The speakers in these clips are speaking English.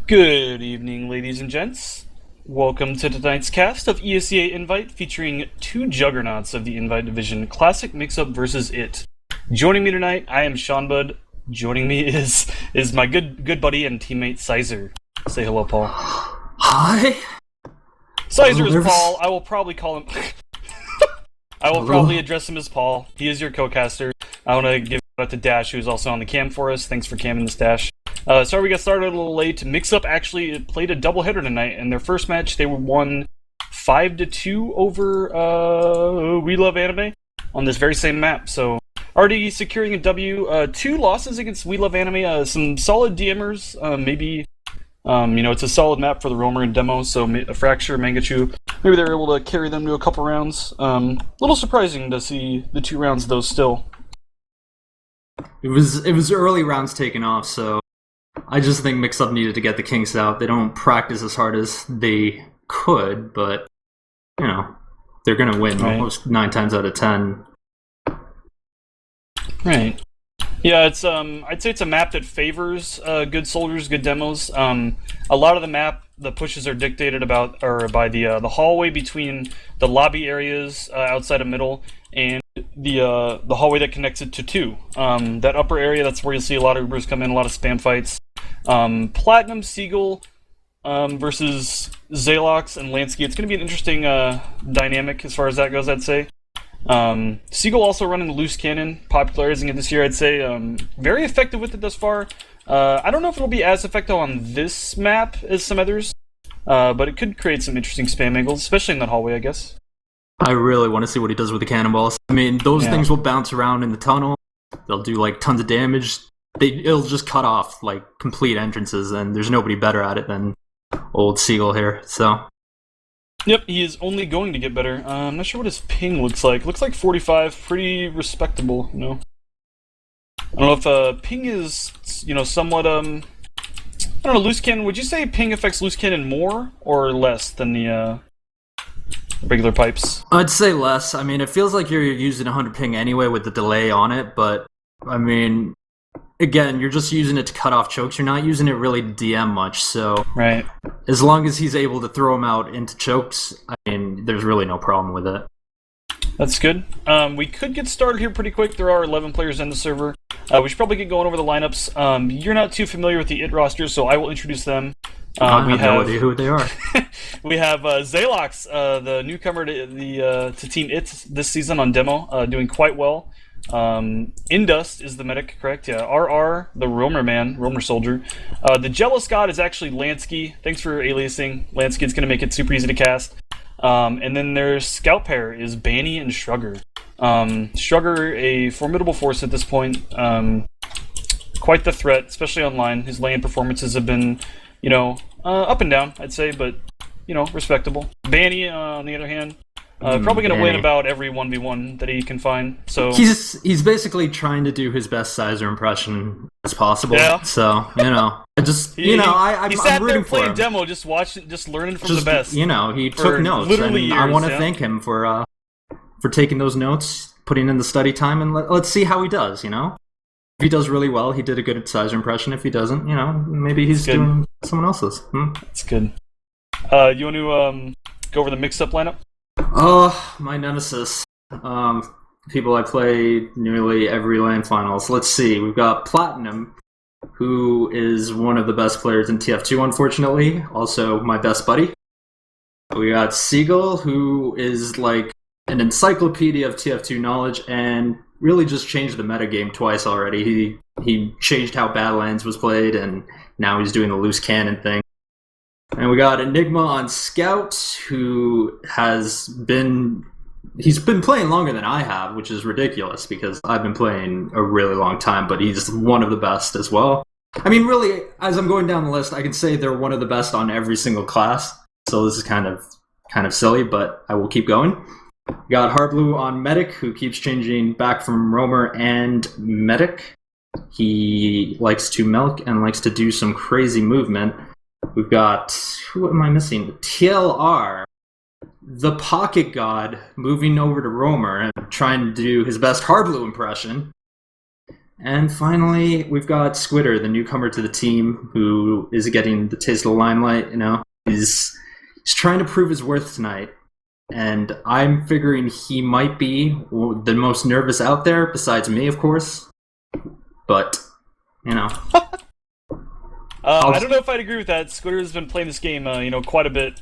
Good evening, ladies and gents. Welcome to tonight's cast of ESEA-Invite, featuring two juggernauts of the Invite division, Classic Mixup versus It. Joining me tonight, I am Seanbud. Joining me is my good buddy and teammate Cyzer. Say hello, Paul. Hi. Cyzer is Paul. I will probably call him. I will probably address him as Paul. He is your co-caster. I want to give a shout out to Dash, who is also on the cam for us. Thanks for camming this, Dash. Sorry we got started a little late. Mixup actually played a doubleheader tonight. In their first match, they won 5-2 over We Love Anime on this very same map. So already securing a W. 2 losses against We Love Anime. Some solid DMers. Maybe it's a solid map for the Roamer and demo. So a Fracture, Mangachu, maybe they're able to carry them to a couple rounds. Little surprising to see the 2 rounds though still. It was early rounds taken off, so I just think Mixup needed to get the kinks out. They don't practice as hard as they could, but they're gonna win almost 9 times out of 10. Right. Yeah, it's I'd say it's a map that favors good soldiers, good demos. A lot of the map, the pushes are dictated by the hallway between the lobby areas outside of middle and the hallway that connects it to 2. That upper area, that's where you'll see a lot of Ubers come in, a lot of spam fights. Platinum, Seagull versus Zalox and Lansky. It's going to be an interesting dynamic as far as that goes, I'd say. Seagull also running the loose cannon, popularizing it this year, I'd say. Very effective with it thus far. I don't know if it'll be as effective on this map as some others, but it could create some interesting spam angles, especially in that hallway, I guess. I really want to see what he does with the cannonballs. I mean, those things will bounce around in the tunnel. They'll do like tons of damage. It'll just cut off like complete entrances, and there's nobody better at it than old Seagull here. So. Yep, he is only going to get better. I'm not sure what his ping looks like. Looks like 45, pretty respectable, I don't know if ping is, somewhat, I don't know, loose cannon. Would you say ping affects loose cannon more or less than the regular pipes? I'd say less. I mean, it feels like you're using 100 ping anyway with the delay on it, but, I mean, again, you're just using it to cut off chokes. You're not using it really to DM much, so... Right. As long as he's able to throw them out into chokes, I mean, there's really no problem with it. That's good. We could get started here pretty quick. There are 11 players in the server. We should probably get going over the lineups. You're not too familiar with the IT roster, so I will introduce them. I have no idea who they are. We have Zalox, the newcomer to Team IT this season on demo, doing quite well. Indust is the medic, correct? Yeah. RR, the Roamer soldier. The Jealous God is actually Lansky. Thanks for aliasing. Lansky is going to make it super easy to cast. And then there's Scout pair is Banny and Shrugger. Shrugger, a formidable force at this point. Quite the threat, especially online. His lane performances have been, up and down, I'd say, but, respectable. Banny, on the other hand, probably going to win about every 1v1 that he can find. So he's basically trying to do his best cyzer impression as possible. Yeah. So I just I'm sat rooting there for playing him. demo, just learning from the best. He took notes, and years, I want to thank him for taking those notes, putting in the study time, and let's see how he does. If he does really well, he did a good cyzer impression. If he doesn't, maybe he's doing someone else's. That's good. You want to go over the mixed-up lineup? My nemesis. People I play nearly every LAN finals. Let's see. We've got Platinum, who is one of the best players in TF2, unfortunately. Also, my best buddy. We got Seagull, who is like an encyclopedia of TF2 knowledge and really just changed the metagame twice already. He changed how Badlands was played, and now he's doing the loose cannon thing. And we got Enigma on Scout, who he's been playing longer than I have, which is ridiculous because I've been playing a really long time, but he's one of the best as well. I mean, really, as I'm going down the list, I can say they're one of the best on every single class. So this is kind of silly, but I will keep going. We got Hardblue on Medic, who keeps changing back from Roamer and Medic. He likes to milk and likes to do some crazy movement. We've got, who am I missing? TLR, the Pocket God, moving over to Roamer and trying to do his best Hardblue impression. And finally, we've got Squitter, the newcomer to the team, who is getting the taste of the limelight. He's trying to prove his worth tonight, and I'm figuring he might be the most nervous out there, besides me, of course. But I don't know if I'd agree with that. Squitter has been playing this game, quite a bit.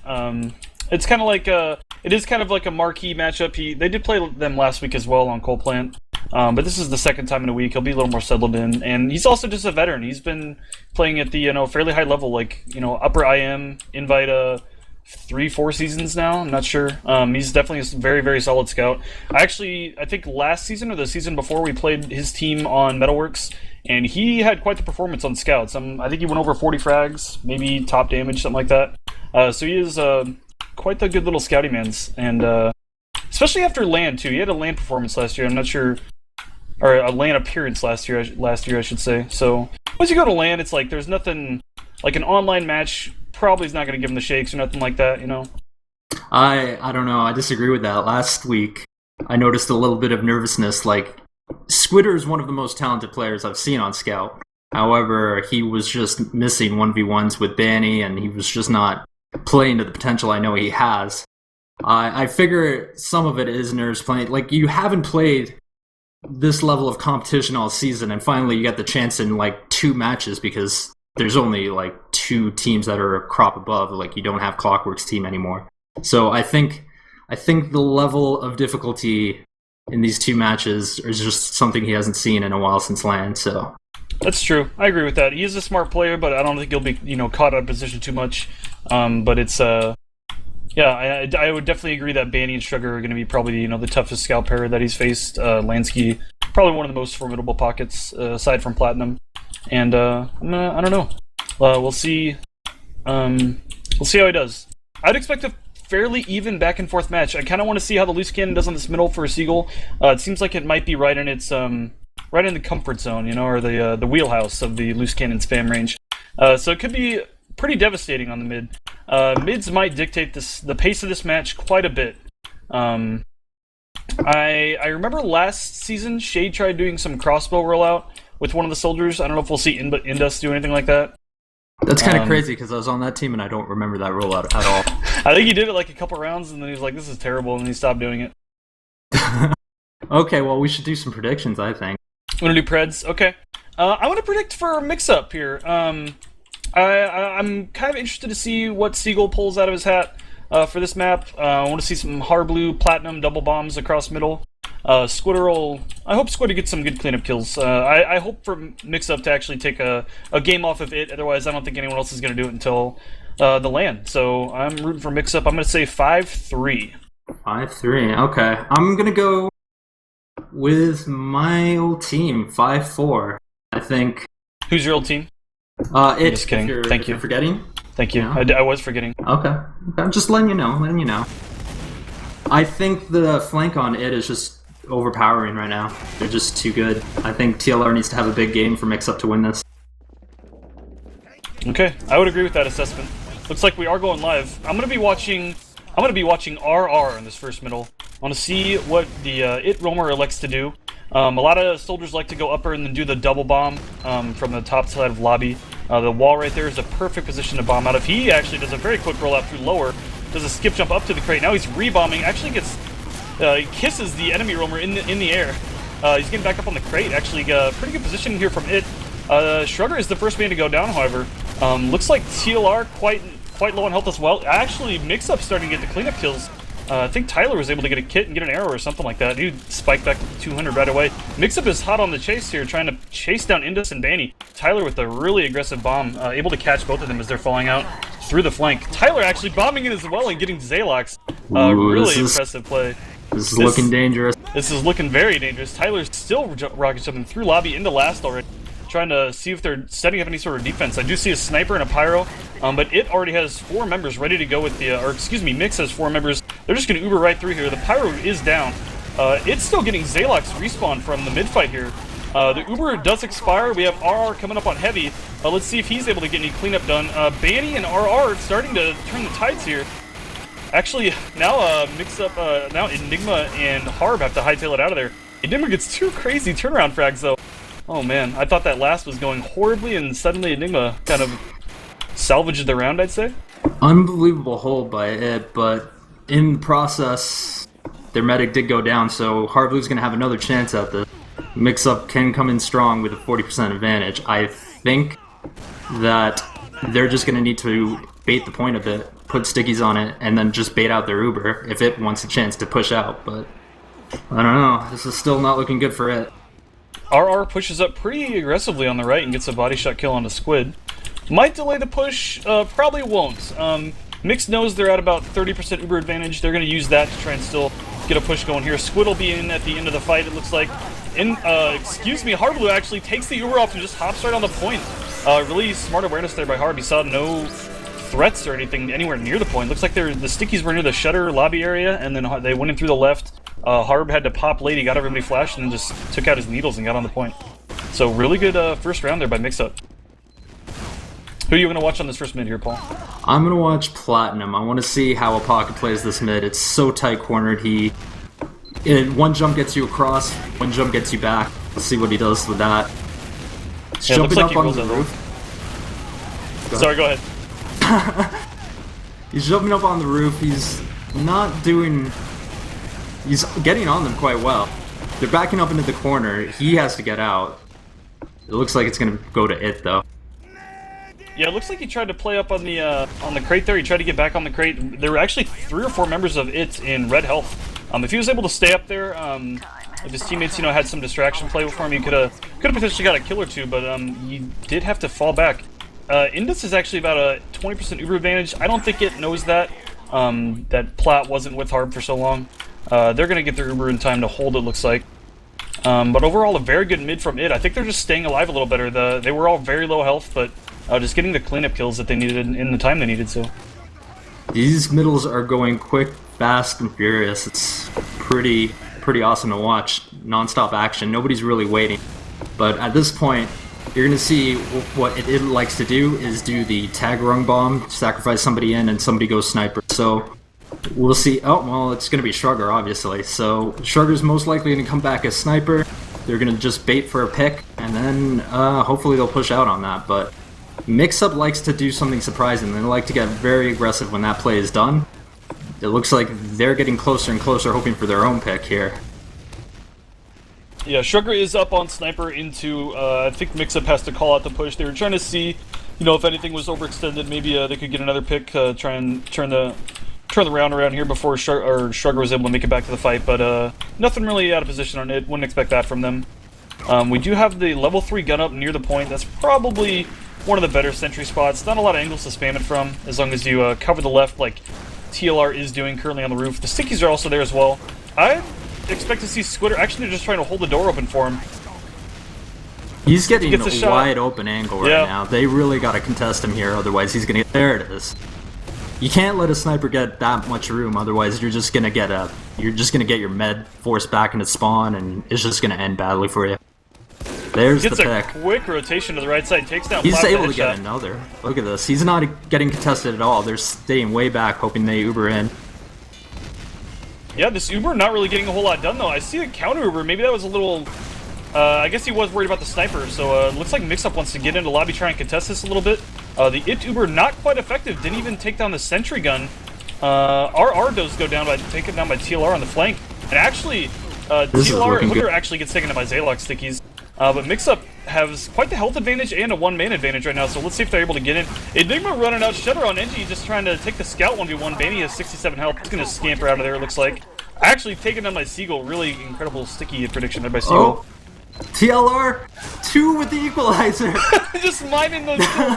It's kind of like it is kind of like a marquee matchup. They did play them last week as well on Coal Plant, but this is the second time in a week. He'll be a little more settled in, and he's also just a veteran. He's been playing at the fairly high level, like upper IM Invite 3-4 seasons now. I'm not sure. He's definitely a very, very solid scout. I think last season or the season before, we played his team on Metalworks, and he had quite the performance on scouts. I think he went over 40 frags, maybe top damage, something like that. So he is quite the good little scouty mans, and especially after LAN too. He had a LAN performance last year. I'm not sure, or a LAN appearance last year, I should say. So once you go to LAN, it's like there's nothing like an online match. Probably is not going to give him the shakes or nothing like that. I don't know. I disagree with that. Last week, I noticed a little bit of nervousness. Like, Squitter is one of the most talented players I've seen on Scout. However, he was just missing 1v1s with Banny, and he was just not playing to the potential I know he has. I figure some of it is nerves playing. Like, you haven't played this level of competition all season, and finally you get the chance in, like, 2 matches because there's only, like, 2 teams that are a crop above. Like, you don't have Clockwork's team anymore. So I think the level of difficulty in these 2 matches is just something he hasn't seen in a while since LAN, so... That's true. I agree with that. He is a smart player, but I don't think he'll be, caught out of position too much. But it's, I would definitely agree that Banny and Sugar are going to be probably, the toughest scout pair that he's faced. Lansky, probably one of the most formidable pockets, aside from Platinum. And, I don't know. We'll see. We'll see how he does. I'd expect a fairly even back and forth match. I kind of want to see how the loose cannon does on this middle for a Seagull. It seems like it might be right in its right in the comfort zone, or the wheelhouse of the loose cannon spam range. So it could be pretty devastating on the mid. Mids might dictate the pace of this match quite a bit. I remember last season Shade tried doing some crossbow rollout with one of the soldiers. I don't know if we'll see Indus do anything like that. That's kind of crazy because I was on that team and I don't remember that rollout at all. I think he did it like a couple rounds and then he was like, this is terrible, and he stopped doing it. Okay, well, we should do some predictions, I think. Want to do Preds? Okay. I want to predict for Mixup here. I'm kind of interested to see what Seagull pulls out of his hat for this map. I want to see some Harblue, Platinum, double bombs across middle. I hope Squitter gets some good cleanup kills. I hope for Mixup to actually take a game off of it. Otherwise, I don't think anyone else is going to do it until the LAN. So I'm rooting for Mixup. I'm going to say 5-3. 5-3. Okay. I'm going to go with my old team, 5-4. I think. Who's your old team? Just kidding. Thank you. You're forgetting? Thank you. Yeah. I was forgetting. Okay. I'm just letting you know. I think the flank on it is just overpowering right now. They're just too good. I think TLR needs to have a big game for Mixup to win this. Okay, I would agree with that assessment. Looks like we are going live. I'm gonna be watching RR in this first middle. I want to see what the It Roamer elects to do. A lot of soldiers like to go upper and then do the double bomb from the top side of lobby. The wall right there is a perfect position to bomb out of. He actually does a very quick rollout through lower. Does a skip jump up to the crate. Now he's rebombing. Actually gets kisses the enemy roamer in the air. He's getting back up on the crate. Actually, pretty good position here from It. Shrugger is the first man to go down, however. Looks like TLR quite low on health as well. Actually, Mixup starting to get the cleanup kills. I think Tyler was able to get a kit and get an arrow or something like that. Dude spiked back to 200 right away. Mixup is hot on the chase here, trying to chase down Indus and Banny. Tyler with a really aggressive bomb, able to catch both of them as they're falling out through the flank. Tyler actually bombing in as well and getting Zalox. Really impressive play. This is looking dangerous. This is looking very dangerous. Tyler's still rocket jumping through lobby into last already, trying to see if they're setting up any sort of defense. I do see a sniper and a pyro, but It already has 4 members ready to go with the, Mix has 4 members. They're just going to Uber right through here. The pyro is down. It's still getting Zalox respawn from the mid-fight here. The Uber does expire. We have RR coming up on heavy. Let's see if he's able to get any cleanup done. Banny and RR starting to turn the tides here. Actually, now now Enigma and Harb have to hightail it out of there. Enigma gets 2 crazy turnaround frags though. Oh man, I thought that last was going horribly, and suddenly Enigma kind of salvaged the round, I'd say. Unbelievable hold by it, but in the process, their medic did go down, so Hardblue's going to have another chance at this. Mixup can come in strong with a 40% advantage. I think that they're just going to need to bait the point a bit, put stickies on it, and then just bait out their Uber if it wants a chance to push out, but I don't know. This is still not looking good for it. RR pushes up pretty aggressively on the right and gets a body shot kill on the Squid. Might delay the push, probably won't. Mix knows they're at about 30% Uber advantage. They're going to use that to try and still get a push going here. Squid will be in at the end of the fight, it looks like. Excuse me, Hardblue actually takes the Uber off and just hops right on the point. Really smart awareness there by Harb. He saw no threats or anything anywhere near the point. Looks like the stickies were near the shutter lobby area, and then they went in through the left. Harb had to pop late, he got everybody flashed, and then just took out his needles and got on the point. So really good first round there by Mixup. Who are you going to watch on this first mid here, Paul? I'm going to watch Platinum. I want to see how Apaka plays this mid. It's so tight cornered. One jump gets you across, one jump gets you back. Let's see what he does with that. He's jumping up on the roof. Sorry, go ahead. He's jumping up on the roof. He's getting on them quite well. They're backing up into the corner. He has to get out. It looks like it's going to go to it, though. Yeah, it looks like he tried to play up on the crate there. He tried to get back on the crate. There were actually 3 or 4 members of it in red health. If he was able to stay up there, if his teammates, had some distraction play for him, he could have potentially got a kill or two. But he did have to fall back. Indus is actually about a 20% Uber advantage. I don't think it knows that Plat wasn't with Harb for so long. They're gonna get their Uber in time to hold. It looks like. But overall, a very good mid from it. I think they're just staying alive a little better. They were all very low health, but just getting the cleanup kills that they needed in the time they needed. So these middles are going quick, fast, and furious. It's pretty awesome to watch. Non-stop action. Nobody's really waiting. But at this point, you're gonna see what it likes to do is do the tag rung bomb, sacrifice somebody in, and somebody goes sniper. So we'll see. Oh well, it's gonna be Shrugger, obviously. So Shrugger's most likely gonna come back as sniper. They're gonna just bait for a pick, and then hopefully they'll push out on that. But Mixup likes to do something surprising. They like to get very aggressive when that play is done. It looks like they're getting closer and closer, hoping for their own pick here. Yeah, Shrugger is up on sniper into. I think Mixup has to call out the push. They were trying to see, if anything was overextended, maybe they could get another pick, try and turn the round around here before Shrugger was able to make it back to the fight. But nothing really out of position on it. Wouldn't expect that from them. We do have the level 3 gun up near the point. That's probably one of the better sentry spots. Not a lot of angles to spam it from, as long as you cover the left like TLR is doing currently on the roof. The stickies are also there as well. I expect to see Squitter. Actually, they're just trying to hold the door open for him. He's getting a wide open angle right now. They really got to contest him here, otherwise he's gonna get. There it is. You can't let a sniper get that much room, otherwise you're just gonna get your med forced back into spawn, and it's just gonna end badly for you. There's the pick. Gets a quick rotation to the right side, takes down. He's able to get another. Look at this. He's not getting contested at all. They're staying way back, hoping they Uber in. Yeah, this Uber not really getting a whole lot done though. I see a counter Uber. Maybe that was a little. I guess he was worried about the sniper. So looks like Mixup wants to get into lobby, try and contest this a little bit. The IT Uber not quite effective. Didn't even take down the sentry gun. RR does go down by taken down by TLR on the flank, and actually TLR Hooker actually gets taken down by Zaylock stickies. But Mixup has quite the health advantage and a one-man advantage right now, so let's see if they're able to get in. Enigma running out, Shutter on NG, just trying to take the scout 1v1. Vanny has 67 health. He's going to scamper out of there, it looks like. Actually taken down by Seagull. Really incredible sticky prediction there by Seagull. Oh. TLR, 2 with the equalizer. Just mining those two.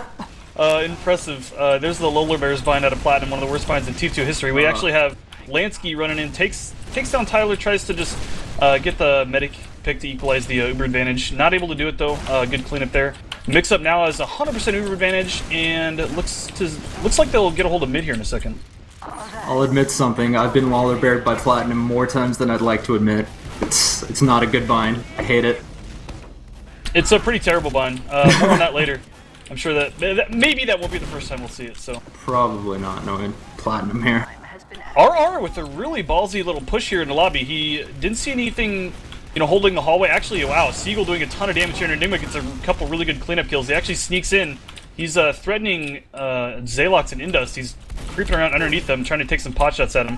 Impressive. There's the Lola Bears bind out of Platinum, one of the worst binds in T2 history. We actually have Lansky running in, takes down Tyler, tries to just get the medic pick to equalize the Uber advantage. Not able to do it though. Good cleanup there. Mixup now has 100% Uber advantage, and it looks like they'll get a hold of mid here in a second. I'll admit something. I've been Waller Beared by Platinum more times than I'd like to admit. It's not a good bind. I hate it. It's a pretty terrible bind. More on that later. I'm sure that maybe that won't be the first time we'll see it. So probably not knowing Platinum here. RR with a really ballsy little push here in the lobby. He didn't see anything you know, holding the hallway. Actually, wow, Seagull doing a ton of damage here, and Enigma gets a couple really good cleanup kills. He actually sneaks in. He's threatening Zalox and Indust. He's creeping around underneath them, trying to take some pot shots at him.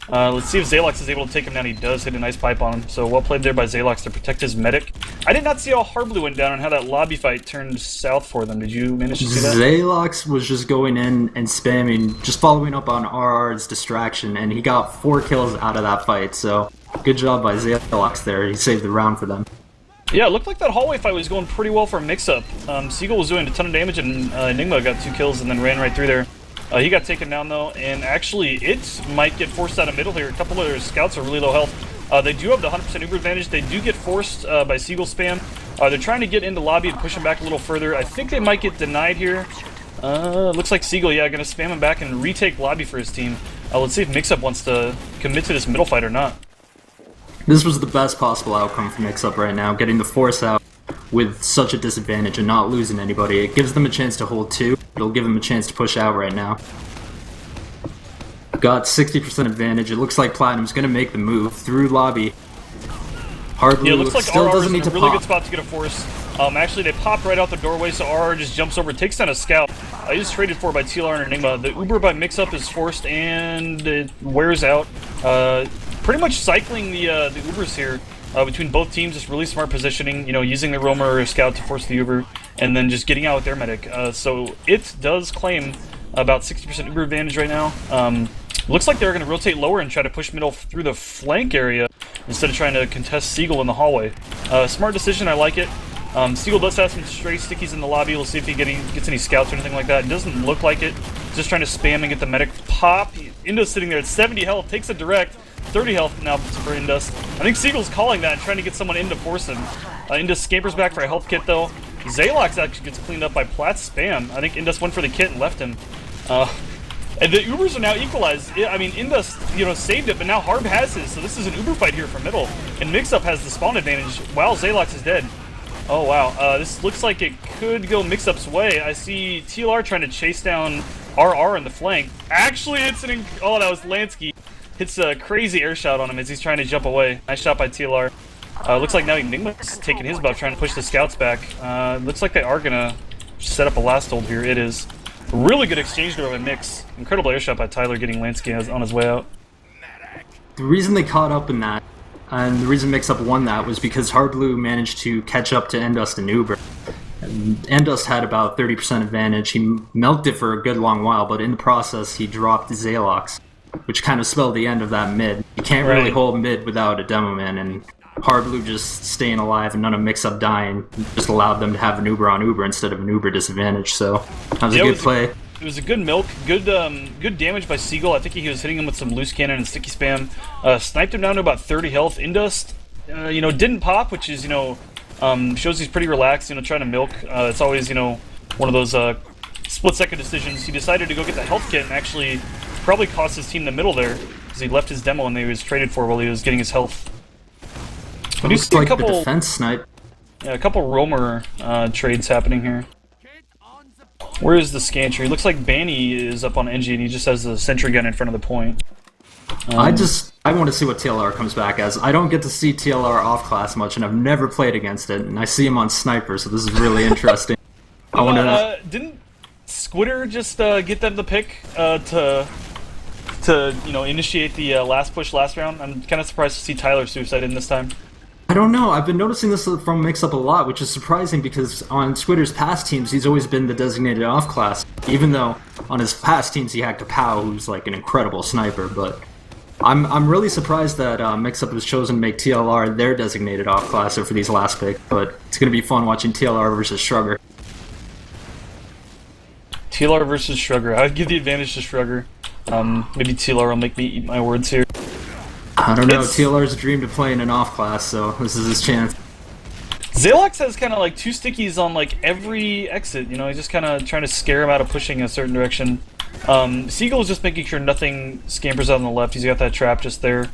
Let's see if Zalox is able to take him down. He does hit a nice pipe on him. So well played there by Zalox to protect his medic. I did not see how Hardblue went down and how that lobby fight turned south for them. Did you manage to see that? Zalox was just going in and spamming, just following up on RR's distraction, and he got 4 kills out of that fight. So good job by Zalox there. He saved the round for them. Yeah, it looked like that hallway fight was going pretty well for Mixup. Seagull was doing a ton of damage, and Enigma got 2 kills and then ran right through there. He got taken down though, and actually it might get forced out of middle here. A couple of their scouts are really low health. They do have the 100% Uber advantage. They do get forced by Seagull spam. They're trying to get into lobby and push him back a little further. I think they might get denied here. Looks like Seagull, yeah, gonna spam him back and retake lobby for his team. Let's see if Mixup wants to commit to this middle fight or not. This was the best possible outcome for Mixup right now, getting the force out with such a disadvantage and not losing anybody. It gives them a chance to hold 2. It'll give them a chance to push out right now. Got 60% advantage. It looks like Platinum's going to make the move through lobby. Hardblue yeah, it looks like still RR is doesn't in need a to really pop. good spot to get a force. Actually, they popped right out the doorway, so RR just jumps over, takes down a scout. He's traded for by TLR and Enigma. The Uber by Mixup is forced, and it wears out. Pretty much cycling the Ubers here between both teams. Just really smart positioning, you know, using the roamer or scout to force the Uber, and then just getting out with their medic. So it does claim about 60% Uber advantage right now. Looks like they're going to rotate lower and try to push middle through the flank area instead of trying to contest Seagull in the hallway. Smart decision, I like it. Seagull does have some stray stickies in the lobby. We'll see if he gets any scouts or anything like that. It doesn't look like it. Just trying to spam and get the medic pop. Indus sitting there at 70 health, takes a direct. 30 health now for Indus. I think Seagull's calling that and trying to get someone in to force him. Indus scampers back for a health kit though. Zalox actually gets cleaned up by Plat's spam. I think Indus went for the kit and left him. And the Ubers are now equalized. I mean, Indus, you know, saved it, but now Harb has his, so this is an Uber fight here for middle. And Mixup has the spawn advantage while Zalox is dead. Oh wow, this looks like it could go Mixup's way. I see TLR trying to chase down RR in the flank. Actually, it's oh, that was Lansky. Hits a crazy air shot on him as he's trying to jump away. Nice shot by TLR. Looks like now Enigma's taking his buff, trying to push the scouts back. Looks like they are gonna set up a last hold here. It is. Really good exchange there by Mix. Incredible air shot by Tyler getting Lansky on his way out. The reason they caught up in that, and the reason Mixup won that, was because Hardblue managed to catch up to Endust and Uber. Endust had about 30% advantage. He milked it for a good long while, but in the process he dropped Zalox, which kind of spelled the end of that mid. You can't really hold mid without a demo man, and Hardblue just staying alive and none of Mixup dying just allowed them to have an Uber on Uber instead of an Uber disadvantage, so that was a good play. It was a good milk, good damage by Seagull. I think he was hitting him with some loose cannon and sticky spam. Sniped him down to about 30 health. Indust, you know, didn't pop, which is, you know, shows he's pretty relaxed, you know, trying to milk. It's always, you know, one of those split-second decisions. He decided to go get the health kit and actually probably cost his team the middle there because he left his demo and they was traded for while he was getting his health. It looks like the defense snipe. Yeah, a couple roamer trades happening here. Where is the Scantry? It looks like Banny is up on NG and he just has the sentry gun in front of the point. I want to see what TLR comes back as. I don't get to see TLR off class much, and I've never played against it, and I see him on Sniper, so this is really interesting. Didn't Squitter just get them the pick to you know, initiate the last push last round? I'm kind of surprised to see Tyler suicide in this time. I don't know. I've been noticing this from Mixup a lot, which is surprising because on Squitter's past teams, he's always been the designated off class, even though on his past teams he had Kapow, who's like an incredible sniper. But I'm really surprised that Mixup has chosen to make TLR their designated off classer for these last picks. But it's going to be fun watching TLR versus Shrugger. TLR versus Shrugger. I'd give the advantage to Shrugger. Maybe TLR will make me eat my words here. I don't know. TLR's dream to play in an off class, so this is his chance. Zalox has kind of like 2 stickies on like every exit. You know, he's just kind of trying to scare him out of pushing a certain direction. Seagull is just making sure nothing scampers out on the left. He's got that trap just there,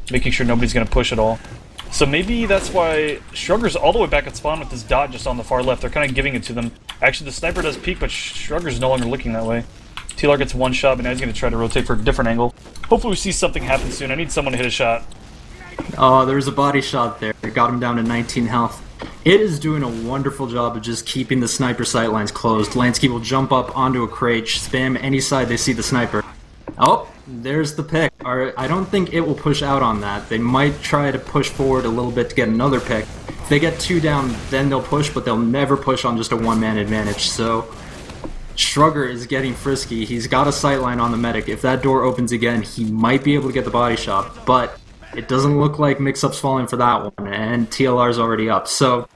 making sure nobody's going to push at all. So maybe that's why Shrugger's all the way back at spawn with this dot just on the far left. They're kind of giving it to them. Actually, the sniper does peek, but Shrugger's no longer looking that way. TLR gets one shot, but now he's going to try to rotate for a different angle. Hopefully we see something happen soon. I need someone to hit a shot. Oh, there was a body shot there. It got him down to 19 health. It is doing a wonderful job of just keeping the sniper sight lines closed. Lansky will jump up onto a crate, spam any side they see the sniper. Oh, there's the pick. I don't think it will push out on that. They might try to push forward a little bit to get another pick. If they get 2 down, then they'll push, but they'll never push on just a one-man advantage. So Shrugger is getting frisky. He's got a sightline on the medic. If that door opens again, he might be able to get the body shot, but it doesn't look like Mixup's falling for that one, and TLR's already up. So,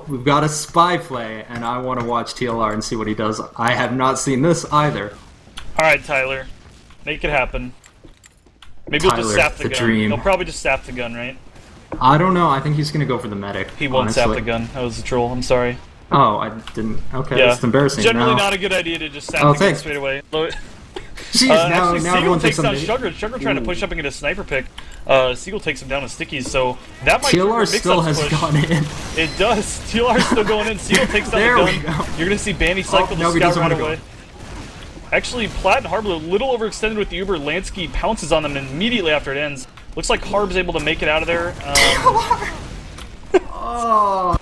we've got a spy play, and I want to watch TLR and see what he does. I have not seen this either. Alright, Tyler. Make it happen. Maybe he'll just sap the gun. Dream. He'll probably just sap the gun, right? I don't know. I think he's going to go for the medic. He won't honestly. sap the gun. That was a troll. I'm sorry. Oh, I didn't. Okay, Yeah. that's embarrassing. Generally now. not a good idea to just sap the gun thanks. straight away. Jeez, Actually, now Siegel everyone takes thinks down something. Shrugger trying to push up and get a sniper pick. Siegel takes him down with stickies, so that might trigger TLR still Mixup's has push. gone in. It does. TLR's still going in. Siegel takes down There the we gun. go. You're going to see Bandy cycle no, the he scout doesn't right wanna go. away. Actually, Platt and Harb a little overextended with the Uber. Lansky pounces on them immediately after it ends. Looks like Harb's able to make it out of there. Oh,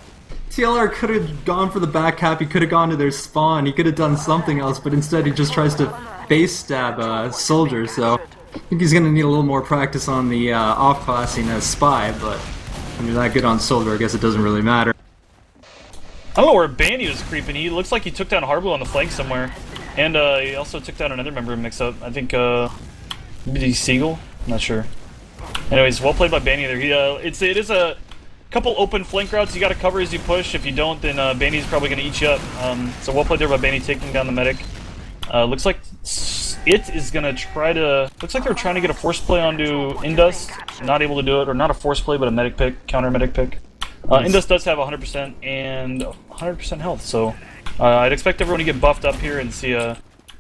TLR could have gone for the back cap. He could have gone to their spawn. He could have done something else, but instead he just tries to face stab a soldier. So I think he's going to need a little more practice on the off-classing as spy, but when you're that good on soldier, I guess it doesn't really matter. I don't know where Bandy was creeping. He looks like he took down Harblue on the flank somewhere. And he also took down another member of Mixup. I think, maybe Siegel? Not sure. Anyways, well played by Bandy there. It is a couple open flank routes you gotta cover as you push. If you don't, then Bandy's probably gonna eat you up. So well played there by Bandy taking down the medic. Looks like it is gonna try to... Looks like they're trying to get a force play onto Indus. Not able to do it, or not a force play, but a medic pick, counter medic pick. Indus does have 100% and 100% health, so I'd expect everyone to get buffed up here and see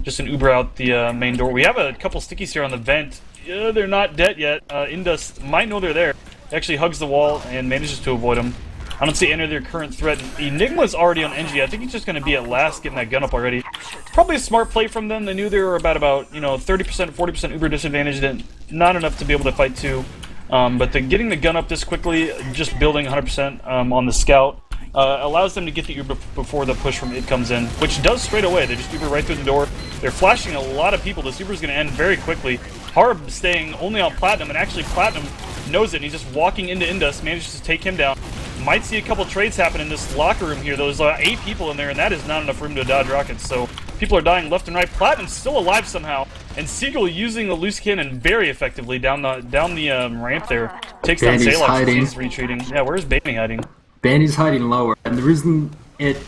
just an Uber out the main door. We have a couple stickies here on the vent. They're not dead yet. Indus might know they're there. He actually hugs the wall and manages to avoid them. I don't see any of their current threat. Enigma's already on NG. I think he's just going to be at last getting that gun up already. Probably a smart play from them. They knew they were about 30%, 40% Uber disadvantaged, and not enough to be able to fight two. But getting the gun up this quickly, just building 100% on the scout, allows them to get the Uber before the push from it comes in, which does straight away. They just Uber right through the door. They're flashing a lot of people. This Uber is going to end very quickly. Harb staying only on Platinum, and actually Platinum knows it, and he's just walking into Indus, manages to take him down. Might see a couple trades happen in this locker room here. There's 8 people in there, and that is not enough room to dodge rockets, so people are dying left and right. Platinum's still alive somehow, and Siegel using the loose cannon very effectively down the ramp there. Takes down Bandy's Zalox as hiding. he's retreating. Yeah, where's Bandy hiding? Bandy's hiding lower, and the reason it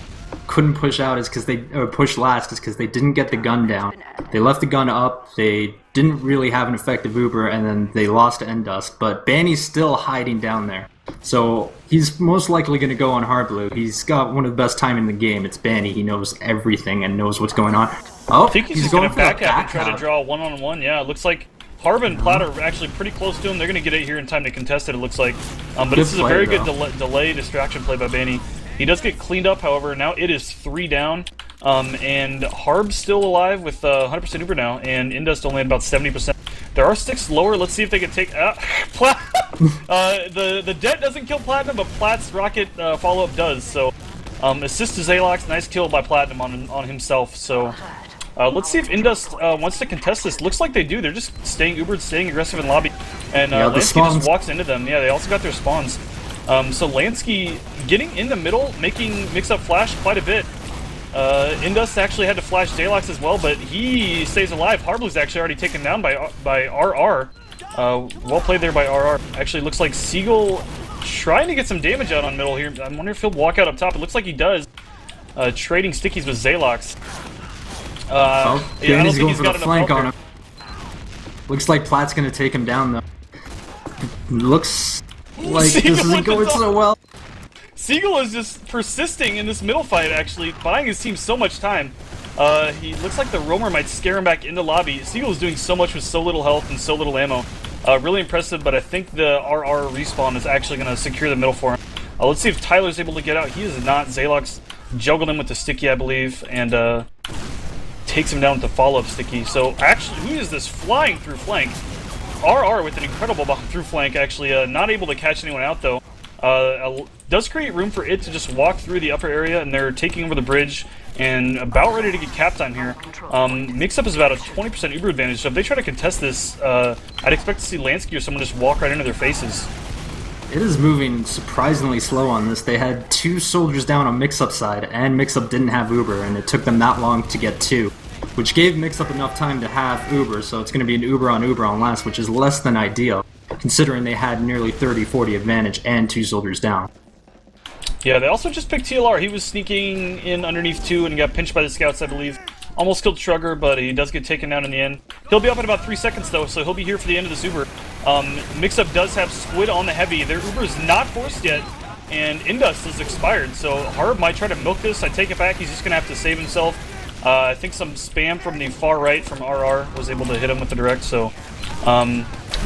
couldn't push out is because push last is because they didn't get the gun down. They left the gun up. They didn't really have an effective Uber, and then they lost to Endust. But Bandy's still hiding down there, so he's most likely going to go on Hardblue. He's got one of the best time in the game. It's Bandy. He knows everything and knows what's going on. Oh, I think he's just going going to for the back up and back try to out. draw a one-on-one. Yeah, it looks like Harb and Platt are actually pretty close to him. They're going to get it here in time to contest it, it looks like. But Good this is a play, very though. good delay distraction play by Banny. He does get cleaned up, however. Now it is 3 down. And Harb's still alive with 100% Uber now, and Indust only at about 70%. There are sticks lower. Let's see if they can take... Platt! The Det doesn't kill Platinum, but Platt's rocket follow-up does. So, assist to Zalox. Nice kill by Platinum on himself. So, let's see if Indust wants to contest this. Looks like they do. They're just staying Ubered, staying aggressive in lobby. And Yeah, the Lansky spawns. just walks into them. Yeah, they also got their spawns. So Lansky getting in the middle, making Mixup flash quite a bit. Indus actually had to flash Zalox as well, but he stays alive. Harblue's actually already taken down by RR. Well played there by RR. Actually, looks like Siegel trying to get some damage out on middle here. I wonder if he'll walk out up top. It looks like he does. Trading stickies with Zalox. Oh, I don't Bandy's think going he's for got the enough flank health on him. Looks like Platt's going to take him down, though. Looks like Siegel this isn't with going the- so well. Siegel is just persisting in this middle fight, actually, buying his team so much time. He looks like the roamer might scare him back into lobby. Siegel is doing so much with so little health and so little ammo. Really impressive, but I think the RR respawn is actually going to secure the middle for him. Let's see if Tyler's able to get out. He is not. Zalox juggled him with the sticky, I believe, and takes him down with the follow-up sticky. So, actually, who is this flying through flank? RR with an incredible bomb through flank, actually not able to catch anyone out though. Does create room for it to just walk through the upper area, and they're taking over the bridge and about ready to get cap time here. Mixup is about a 20% Uber advantage, so if they try to contest this, I'd expect to see Lansky or someone just walk right into their faces. It is moving surprisingly slow on this. They had 2 soldiers down on Mixup side, and Mixup didn't have Uber, and it took them that long to get 2, which gave Mixup enough time to have Uber, so it's going to be an Uber on last, which is less than ideal, considering they had nearly 30-40 advantage and 2 soldiers down. Yeah, they also just picked TLR. He was sneaking in underneath 2 and got pinched by the scouts, I believe. Almost killed Shrugger, but he does get taken down in the end. He'll be up in about 3 seconds, though, so he'll be here for the end of this Uber. Mixup does have Squid on the heavy. Their Uber is not forced yet, and Indus is expired, so Harb might try to milk this. I take it back. He's just going to have to save himself. I think some spam from the far right from RR was able to hit him with the direct, so...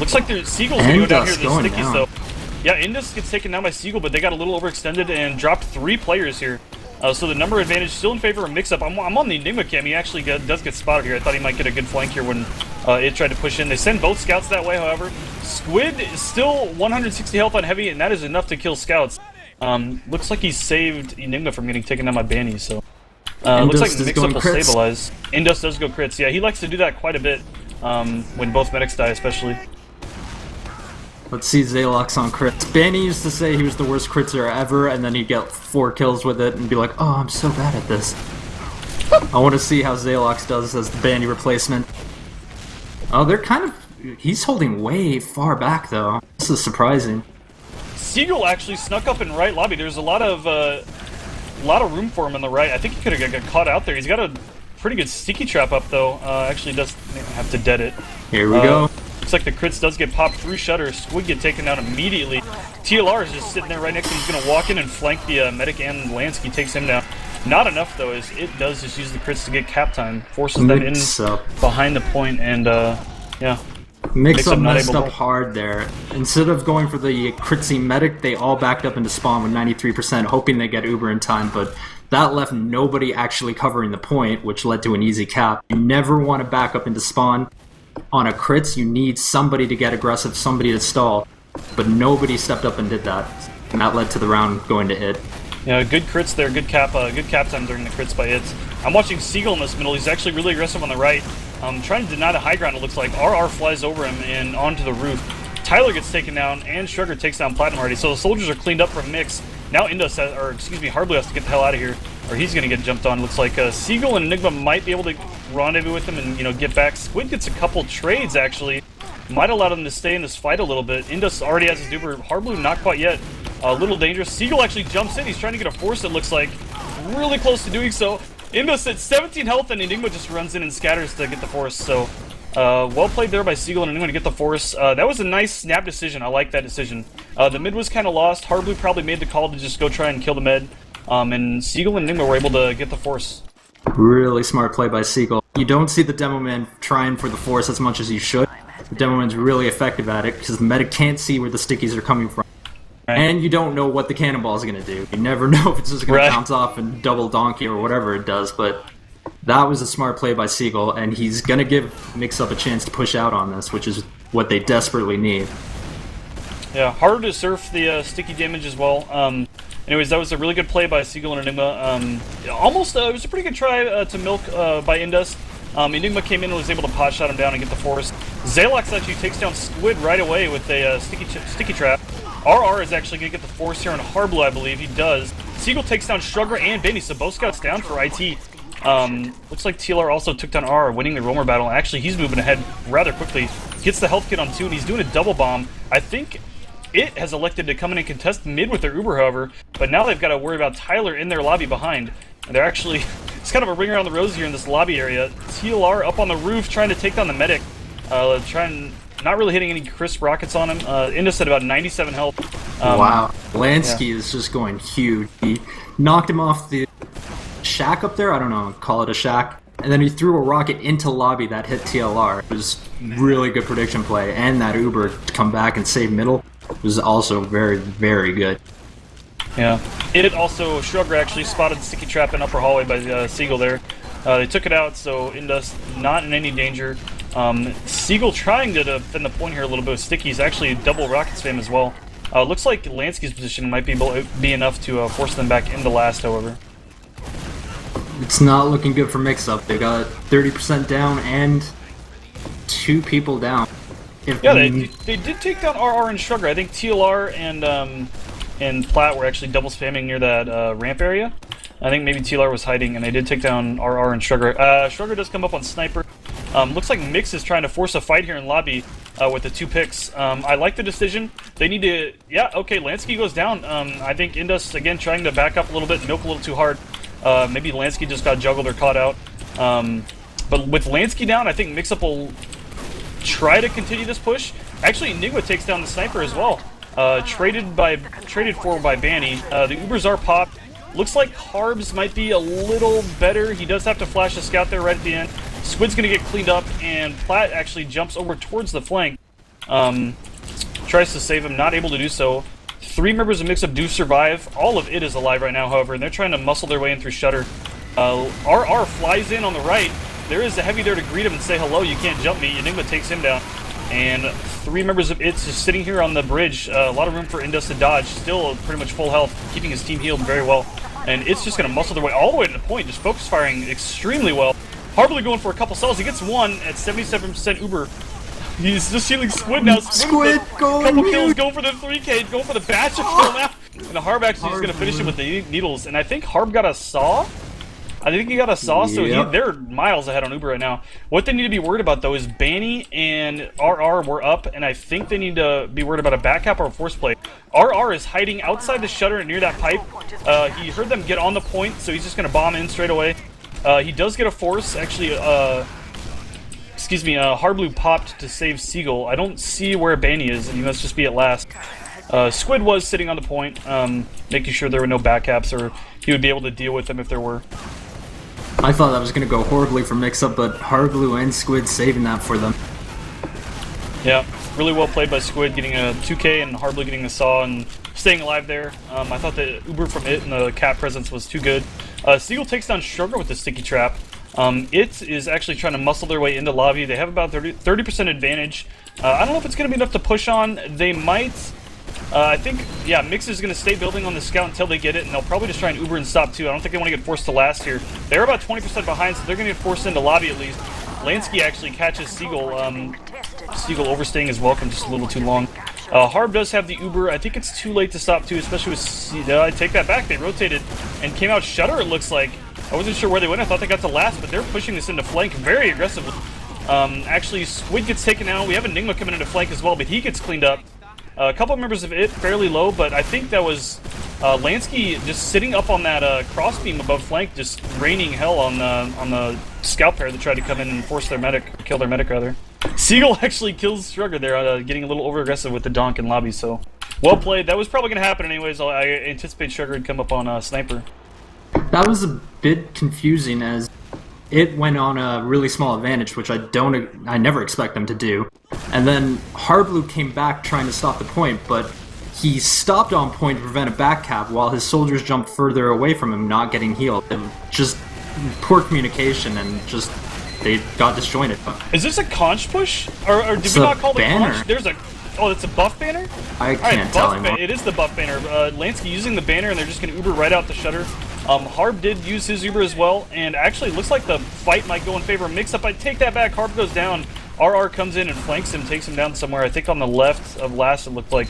looks like the Seagull's going to go down here to the Stickies, though. Yeah, Indus gets taken down by Seagull, but they got a little overextended and dropped 3 players here. So the number advantage still in favor of Mixup. I'm on the Enigma cam. He actually does get spotted here. I thought he might get a good flank here when it tried to push in. They send both scouts that way, however. Squid is still 160 health on heavy, and that is enough to kill scouts. Looks like he saved Enigma from getting taken down by Banny, so... looks like Mixup will stabilize. Indus does go crits. Yeah, he likes to do that quite a bit when both medics die, especially. Let's see Zalox on crits. Banny used to say he was the worst critzer ever, and then he'd get 4 kills with it and be like, oh, I'm so bad at this. I want to see how Zalox does as the Banny replacement. Oh, they're kind of... He's holding way far back, though. This is surprising. Seagull actually snuck up in right lobby. There's a lot of room for him on the right. I think he could have got caught out there. He's got a pretty good sticky trap up, though. Actually does have to dead it. Here we go. Looks like the crits does get popped through Shutter. Squid get taken down immediately. TLR is just sitting there right next to him. He's going to walk in and flank the medic, and Lansky takes him down. Not enough, though, as it does just use the crits to get cap time. Forces them in behind the point, and, yeah. Mixup messed up hard there. Instead of going for the critsy medic, they all backed up into spawn with 93%, hoping they get Uber in time, but that left nobody actually covering the point, which led to an easy cap. You never want to back up into spawn. On a crits, you need somebody to get aggressive, somebody to stall, but nobody stepped up and did that, and that led to the round going to it. Yeah, good crits there, good cap time during the crits by it. I'm watching Seagull in this middle. He's actually really aggressive on the right. Trying to deny the high ground, it looks like. RR flies over him and onto the roof. Tyler gets taken down, and Shrugger takes down Platinum already, so the soldiers are cleaned up from Mix. Now Indus, Hardblue has to get the hell out of here, or he's going to get jumped on. Looks like Seagull and Enigma might be able to rendezvous with him and, get back. Squid gets a couple trades, actually. Might allow him to stay in this fight a little bit. Indus already has his duper. Hardblue, not quite yet. A little dangerous. Seagull actually jumps in. He's trying to get a force, it looks like. Really close to doing so. Indus at 17 health, and Enigma just runs in and scatters to get the force, so... well played there by Seagull and Enigma to get the force. That was a nice snap decision. I like that decision. The mid was kind of lost. Hardblue probably made the call to just go try and kill the mid. And Seagull and Enigma were able to get the force. Really smart play by Seagull. You don't see the Demo Man trying for the force as much as you should. The Demo Man's really effective at it, because the medic can't see where the stickies are coming from. Right. And you don't know what the cannonball is going to do. You never know if it's just going to bounce off and double donkey or whatever it does, but that was a smart play by Seagull, and he's going to give Mixup a chance to push out on this, which is what they desperately need. Yeah, hard to surf the sticky damage as well. Anyways, that was a really good play by Seagull and Enigma. Almost, it was a pretty good try to milk by Indus. Enigma came in and was able to pot shot him down and get the force. Zalox actually takes down Squid right away with a sticky trap. RR is actually going to get the force here on Hardblue, I believe. He does. Seagull takes down Shrugger and Benny, so both scouts down for IT. Looks like TLR also took down RR, winning the Roamer battle. Actually, he's moving ahead rather quickly. Gets the health kit on 2, and he's doing a double bomb. I think it has elected to come in and contest mid with their Uber, however, but now they've got to worry about Tyler in their lobby behind. And they're actually... It's kind of a ring around the rosy here in this lobby area. TLR up on the roof trying to take down the medic. Not really hitting any crisp rockets on him. Indus at about 97 health. Wow. Lansky is just going huge. He knocked him off the shack up there. I don't know, call it a shack. And then he threw a rocket into lobby that hit TLR. It was really good prediction play. And that Uber to come back and save middle was also very, very good. Yeah. It also, Shrugger actually spotted the sticky trap in upper hallway by Seagull there. They took it out, so Indus not in any danger. Seagull trying to defend the point here a little bit with Sticky's actually double rocket spam as well. Looks like Lansky's position might be enough to force them back into last, however. It's not looking good for Mixup. They got 30% down and 2 people down. Yeah, they did take down RR and Shrugger. I think TLR and Platt were actually double spamming near that ramp area. I think maybe TLR was hiding, and they did take down RR and Shrugger. Shrugger does come up on Sniper. Looks like Mix is trying to force a fight here in lobby with the 2 picks. I like the decision. They need to... Yeah, okay, Lansky goes down. I think Indus, again, trying to back up a little bit, milk a little too hard. Maybe Lansky just got juggled or caught out. But with Lansky down, I think Mixup will try to continue this push. Actually, Enigma takes down the Sniper as well. Traded for by Banny. The Ubers are popped. Looks like Harbs might be a little better. He does have to flash a scout there right at the end. Squid's gonna get cleaned up, and Platt actually jumps over towards the flank. Tries to save him, not able to do so. 3 members of Mixup do survive. All of it is alive right now, however, and they're trying to muscle their way in through Shutter. RR flies in on the right. There is a heavy there to greet him and say hello, you can't jump me. Enigma takes him down. And 3 members of It's just sitting here on the bridge. A lot of room for Indus to dodge. Still pretty much full health, keeping his team healed very well. And It's just going to muscle their way all the way to the point, just focus firing extremely well. Harbly going for a couple cells. He gets one at 77% Uber. He's just healing Squid now. Squid going couple kills, going for the 3K, going for the batch of kill now. And Harb actually is going to finish it with the needles. And I think Harb got a saw. I think he got a saw, so they're miles ahead on Uber right now. What they need to be worried about, though, is Banny and RR were up, and I think they need to be worried about a back cap or a force play. RR is hiding outside the shutter near that pipe. He heard them get on the point, so he's just going to bomb in straight away. He does get a force. Actually, Hardblue popped to save Seagull. I don't see where Banny is, and he must just be at last. Squid was sitting on the point, making sure there were no back caps, or he would be able to deal with them if there were. I thought that was going to go horribly for Mixup, but Hardblue and Squid saving that for them. Yeah, really well played by Squid, getting a 2K, and Hardblue getting a saw and staying alive there. I thought the Uber from It and the cap presence was too good. Seagull takes down Sugar with the sticky trap. It is actually trying to muscle their way into lobby. They have about 30% advantage. I don't know if it's going to be enough to push on. They might... I think, yeah, Mix is going to stay building on the scout until they get it, and they'll probably just try and Uber and stop too. I don't think they want to get forced to last here. They're about 20% behind, so they're going to get forced into lobby at least. Lansky actually catches Seagull. Seagull overstaying his welcome just a little too long. Harb does have the Uber. I think it's too late to stop too, especially with... I take that back. They rotated and came out Shutter, it looks like. I wasn't sure where they went. I thought they got to last, but they're pushing this into flank very aggressively. Actually, Squid gets taken out. We have Enigma coming into flank as well, but he gets cleaned up. A couple of members of It fairly low, but I think that was Lansky just sitting up on that crossbeam above flank, just raining hell on the scout pair that tried to come in and force their medic, kill their medic rather. Seagull actually kills Shrugger there, getting a little over aggressive with the donk in lobby. So well played. That was probably going to happen anyways. I anticipate Shrugger would come up on Sniper. That was a bit confusing as It went on a really small advantage, which I never expect them to do. And then Hardblue came back trying to stop the point, but he stopped on point to prevent a back cap while his soldiers jumped further away from him, not getting healed. And just poor communication, and just they got disjointed. Is this a conch push? Or did we not call the banner. conch? There's a... Oh, it's a buff banner? I can't tell anymore. It is the buff banner. Lansky using the banner, and they're just going to Uber right out the shutter. Harb did use his Uber as well, and actually looks like the fight might go in favor of Mixup. I take that back. Harb goes down. RR comes in and flanks him, takes him down somewhere. I think on the left of last, it looked like.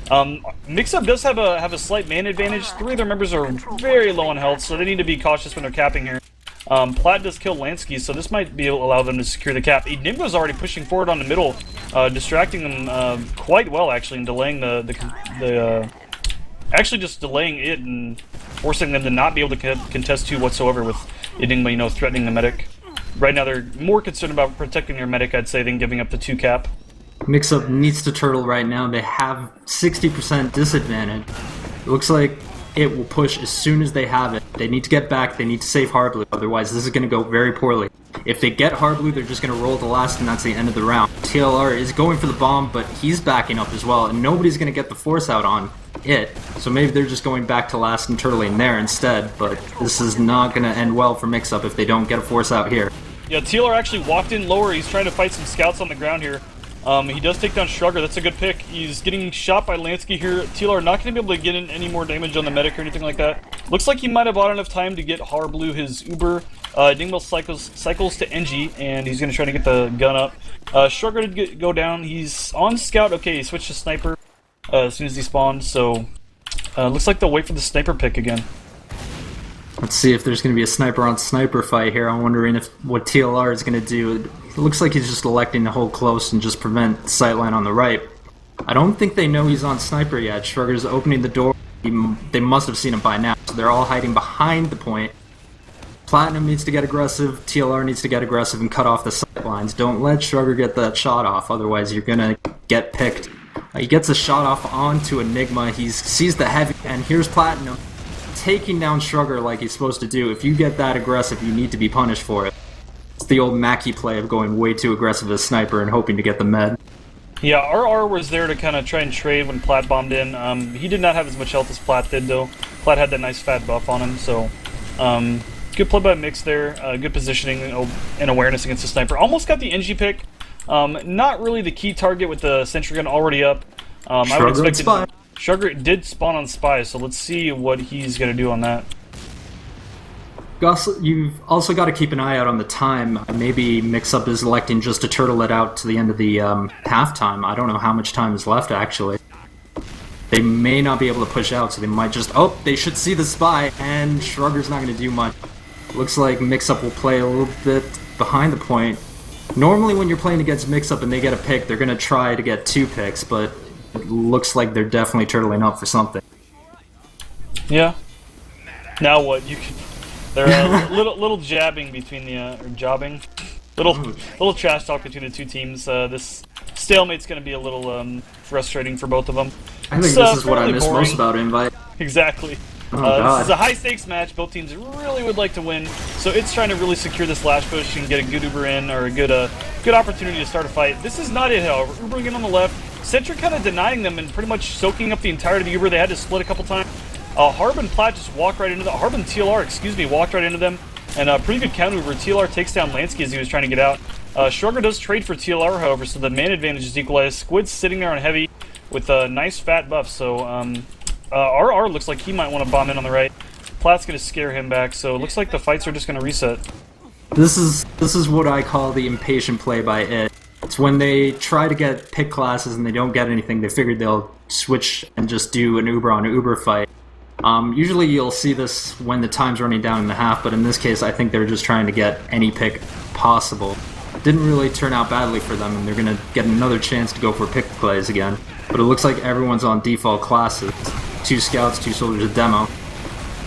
Mixup does have a slight man advantage. 3 of their members are very low on health, so they need to be cautious when they're capping here. Platt does kill Lansky, so this might allow them to secure the cap. Enigma's already pushing forward on the middle, distracting them quite well, actually, and delaying actually just delaying it and forcing them to not be able to contest 2 whatsoever with Enigma, threatening the medic. Right now, they're more concerned about protecting their medic, I'd say, than giving up the 2 cap. Mixup needs to turtle right now. They have 60% disadvantage. It looks like it will push as soon as they have it. They need to get back. They need to save Hardblue. Otherwise, this is going to go very poorly. If they get Hardblue, they're just going to roll the last, and that's the end of the round. TLR is going for the bomb, but he's backing up as well, and nobody's going to get the force out on it. So maybe they're just going back to last and turtling there instead, but this is not going to end well for Mixup if they don't get a force out here. Yeah, TLR actually walked in lower. He's trying to fight some scouts on the ground here. He does take down Shrugger. That's a good pick. He's getting shot by Lansky here. TLR not going to be able to get in any more damage on the medic or anything like that. Looks like he might have bought enough time to get Harblue his Uber. Dingwell cycles to NG, and he's going to try to get the gun up. Shrugger did go down. He's on scout. Okay, he switched to sniper as soon as he spawned, so looks like they'll wait for the sniper pick again. Let's see if there's going to be a sniper-on-sniper fight here. I'm wondering what TLR is going to do. It looks like he's just electing to hold close and just prevent sightline on the right. I don't think they know he's on sniper yet. Shrugger's opening the door. They must have seen him by now, so they're all hiding behind the point. Platinum needs to get aggressive, TLR needs to get aggressive and cut off the sightlines. Don't let Shrugger get that shot off, otherwise you're going to get picked. He gets a shot off onto Enigma. He sees the heavy, and here's Platinum taking down Shrugger like he's supposed to do. If you get that aggressive, you need to be punished for it. It's the old Mackie play of going way too aggressive as sniper and hoping to get the med. Yeah, RR was there to kind of try and trade when Plat bombed in. He did not have as much health as Plat did, though. Plat had that nice fat buff on him, so good play by Mix there. Good positioning and awareness against the sniper. Almost got the NG pick. Not really the key target with the sentry gun already up. I would expect Shrugger did spawn on Spy, so let's see what he's going to do on that. You've also got to keep an eye out on the time. Maybe Mixup is electing just to turtle it out to the end of the halftime. I don't know how much time is left, actually. They may not be able to push out, so they might just... Oh, they should see the Spy, and Shrugger's not going to do much. Looks like Mixup will play a little bit behind the point. Normally when you're playing against Mixup and they get a pick, they're going to try to get 2 picks, but it looks like they're definitely turtling up for something. Yeah. Now what? They're a little jabbing between the or jobbing, little trash talk between the two teams. This stalemate's going to be a little frustrating for both of them. I think this is what I miss most about Invite. Exactly. This is a high stakes match. Both teams really would like to win, so it's trying to really secure this flash push and get a good Uber in or a good opportunity to start a fight. This is not it, however. Ubering in on the left, Sentry kind of denying them and pretty much soaking up the entirety of the Uber. They had to split a couple times. Harb and Plat just walked right into them. Harb and TLR, excuse me, walked right into them. And a pretty good counter Uber. TLR takes down Lansky as he was trying to get out. Shrugger does trade for TLR, however, so the man advantage is equalized. Squid's sitting there on heavy with a nice fat buff, so RR looks like he might want to bomb in on the right. Plat's going to scare him back, so it looks like the fights are just going to reset. This is what I call the impatient play by it. It's when they try to get pick classes and they don't get anything, they figured they'll switch and just do an Uber on Uber fight. Usually you'll see this when the time's running down in the half, but in this case I think they're just trying to get any pick possible. It didn't really turn out badly for them, and they're going to get another chance to go for pick plays again. But it looks like everyone's on default classes. 2 scouts, 2 soldiers, a demo.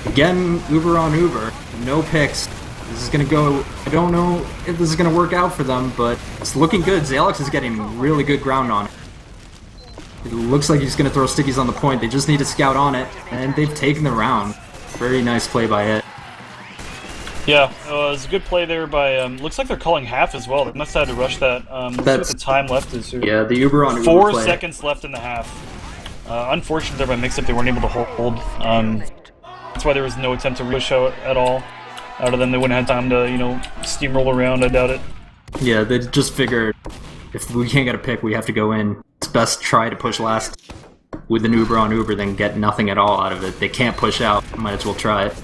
Again, Uber on Uber. No picks. This is going to go... I don't know if this is going to work out for them, but it's looking good. Zalex is getting really good ground on it. It looks like he's going to throw stickies on the point. They just need to scout on it, and they've taken the round. Very nice play by it. Yeah, it was a good play there by... looks like they're calling half as well. They must have had to rush that. Let's see what the time left is here. Yeah, the Uber on Uber 4 play. seconds left in the half. Unfortunate there by Mixup, they weren't able to hold. That's why there was no attempt to rush out at all. Out of them, they wouldn't have time to, steamroll around, I doubt it. Yeah, they just figured if we can't get a pick, we have to go in. It's best try to push last with an Uber on Uber than get nothing at all out of it. They can't push out, might as well try it.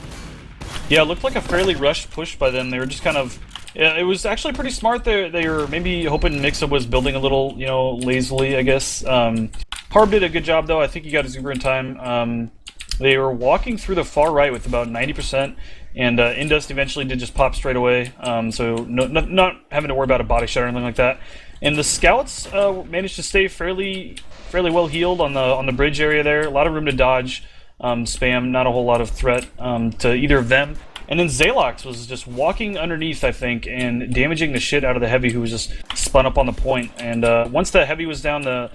Yeah, it looked like a fairly rushed push by them. They were just kind of... Yeah, it was actually pretty smart. They were maybe hoping Mixup was building a little, lazily, I guess. Harb did a good job, though. I think he got his Uber in time. They were walking through the far right with about 90%, and Indust eventually did just pop straight away, so not having to worry about a body shot or anything like that. And the scouts managed to stay fairly well healed on the bridge area there. A lot of room to dodge, spam, not a whole lot of threat to either of them. And then Zalox was just walking underneath, I think, and damaging the shit out of the heavy who was just spun up on the point. And once the heavy was down, the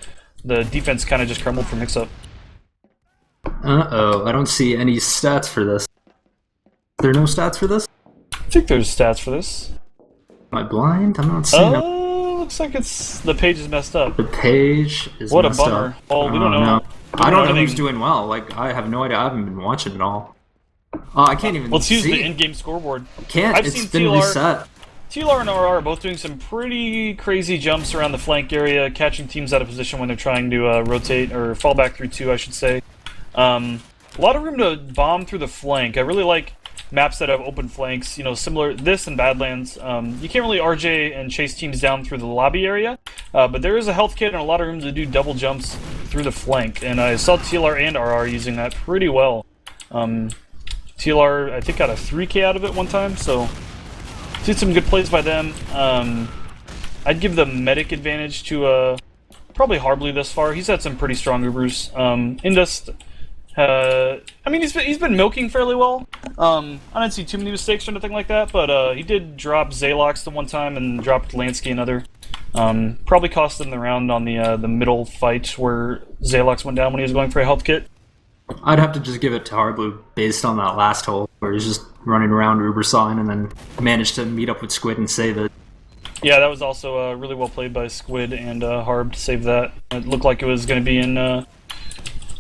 defense kind of just crumbled for Mixup. Uh-oh, I don't see any stats for this. There are no stats for this? I think there's stats for this. Am I blind? I'm not seeing them. Looks like the page is messed up. The page is what messed a bummer. up. Oh, we don't know. I don't know who's doing well. Like, I have no idea. I haven't been watching at all. I can't even Let's use see. the in-game scoreboard. Can't. I've it's seen been TLR, reset. TLR and RR are both doing some pretty crazy jumps around the flank area, catching teams out of position when they're trying to rotate, or fall back through 2, I should say. A lot of room to bomb through the flank. I really like maps that have open flanks, you know, similar this and Badlands. You can't really RJ and chase teams down through the lobby area, but there is a health kit and a lot of room to do double jumps through the flank, and I saw TLR and RR using that pretty well. TLR, I think, got a 3K out of it one time, so did some good plays by them. I'd give the medic advantage to probably Harbly thus far. He's had some pretty strong Ubers. Indust, I mean, he's been milking fairly well. I didn't see too many mistakes or anything like that, but he did drop Zalox the one time and dropped Lansky another. Probably cost him the round on the middle fight where Zalox went down when he was going for a health kit. I'd have to just give it to Hardblue based on that last hole where he's just running around Uber sawing and then managed to meet up with Squid and save it. Yeah, that was also really well played by Squid and Harb to save that. It looked like it was going to be in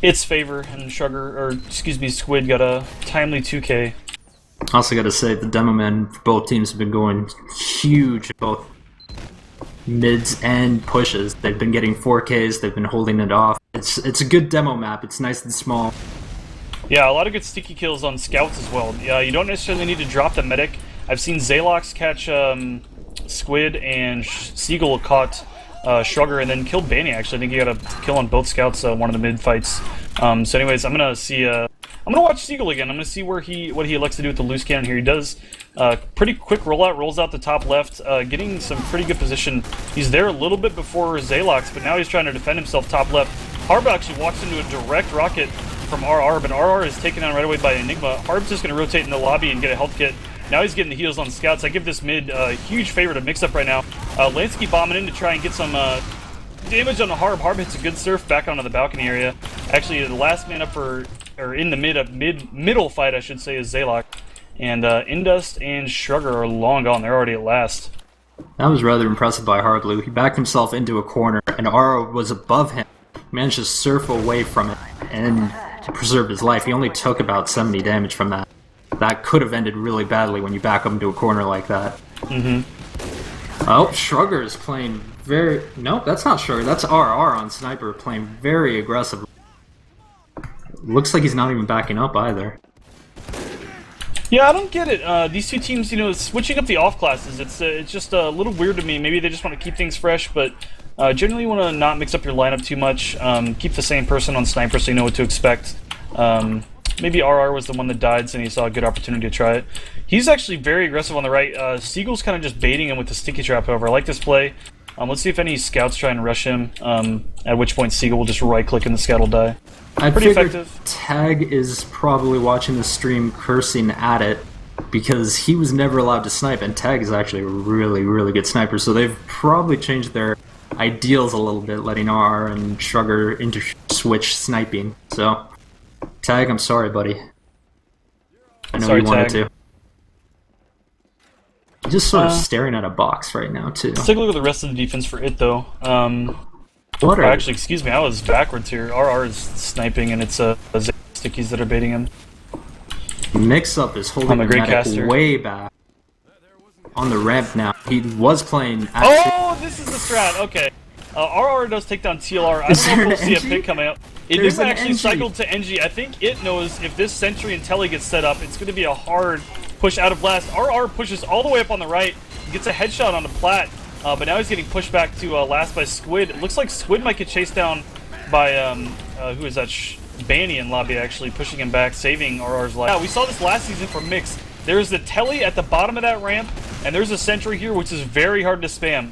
its favor, and Squid got a timely 2K. Also got to say, the demo men for both teams have been going huge at both mids and pushes. They've been getting 4Ks, they've been holding it off. It's a good demo map, it's nice and small. Yeah, a lot of good sticky kills on scouts as well. Yeah, you don't necessarily need to drop the medic. I've seen Zalox catch Squid, and Siegel caught Shrugger and then killed Banny, actually. I think he got a kill on both scouts one of the mid fights. So anyways, I'm gonna watch Siegel again. I'm gonna see what he elects to do with the loose cannon here. He does pretty quick rollout, rolls out the top left, getting some pretty good position. He's there a little bit before Zalox, but now he's trying to defend himself top left. Harb actually walks into a direct rocket from RR, but RR is taken down right away by Enigma. Harb's just gonna rotate in the lobby and get a health kit. Now he's getting the heals on scouts. I give this mid a huge favor to Mixup right now. Lansky bombing in to try and get some damage on the Harb. Harb hits a good surf back onto the balcony area. Actually, the last man up in the middle fight, I should say, is Zalox. And Indust and Shrugger are long gone. They're already at last. That was rather impressive by Hardblue. He backed himself into a corner, and RR was above him. He managed to surf away from it and preserve his life. He only took about 70 damage from that. That could have ended really badly when you back up into a corner like that. Oh, Shrugger is playing very... Nope, that's not Shrugger. That's RR on Sniper, playing very aggressively. Looks like he's not even backing up either. Yeah, I don't get it. These two teams, you know, switching up the off classes, it's just a little weird to me. Maybe they just want to keep things fresh, but generally you want to not mix up your lineup too much. Keep the same person on Sniper so you know what to expect. Maybe RR was the one that died, so he saw a good opportunity to try it. He's actually very aggressive on the right. Siegel's kind of just baiting him with the sticky trap, however. I like this play. Let's see if any scouts try and rush him, at which point Siegel will just right-click and the scout will die. Pretty effective. Tag is probably watching the stream cursing at it because he was never allowed to snipe, and Tag is actually a really, really good sniper, so they've probably changed their ideals a little bit, letting RR and Shrugger switch sniping. So, Tag, I'm sorry, buddy. I know you wanted to. He's just sort of staring at a box right now, too. Let's take a look at the rest of the defense for it, though. Actually, excuse me, I was backwards here. RR is sniping, and it's stickies that are baiting him. Mixup is holding the medic way back. On the ramp now. He was playing... Oh, this is the strat, okay. RR does take down TLR. I don't know if we'll see a pick coming out. It is actually cycled to NG. I think it knows if this Sentry and Telly gets set up, it's going to be a hard push out of last. RR pushes all the way up on the right, gets a headshot on the plat, but now he's getting pushed back to last by Squid. It looks like Squid might get chased down by, who is that? Banny in lobby, actually, pushing him back, saving RR's life. Yeah, we saw this last season from Mix. There's the Telly at the bottom of that ramp, and there's a Sentry here, which is very hard to spam.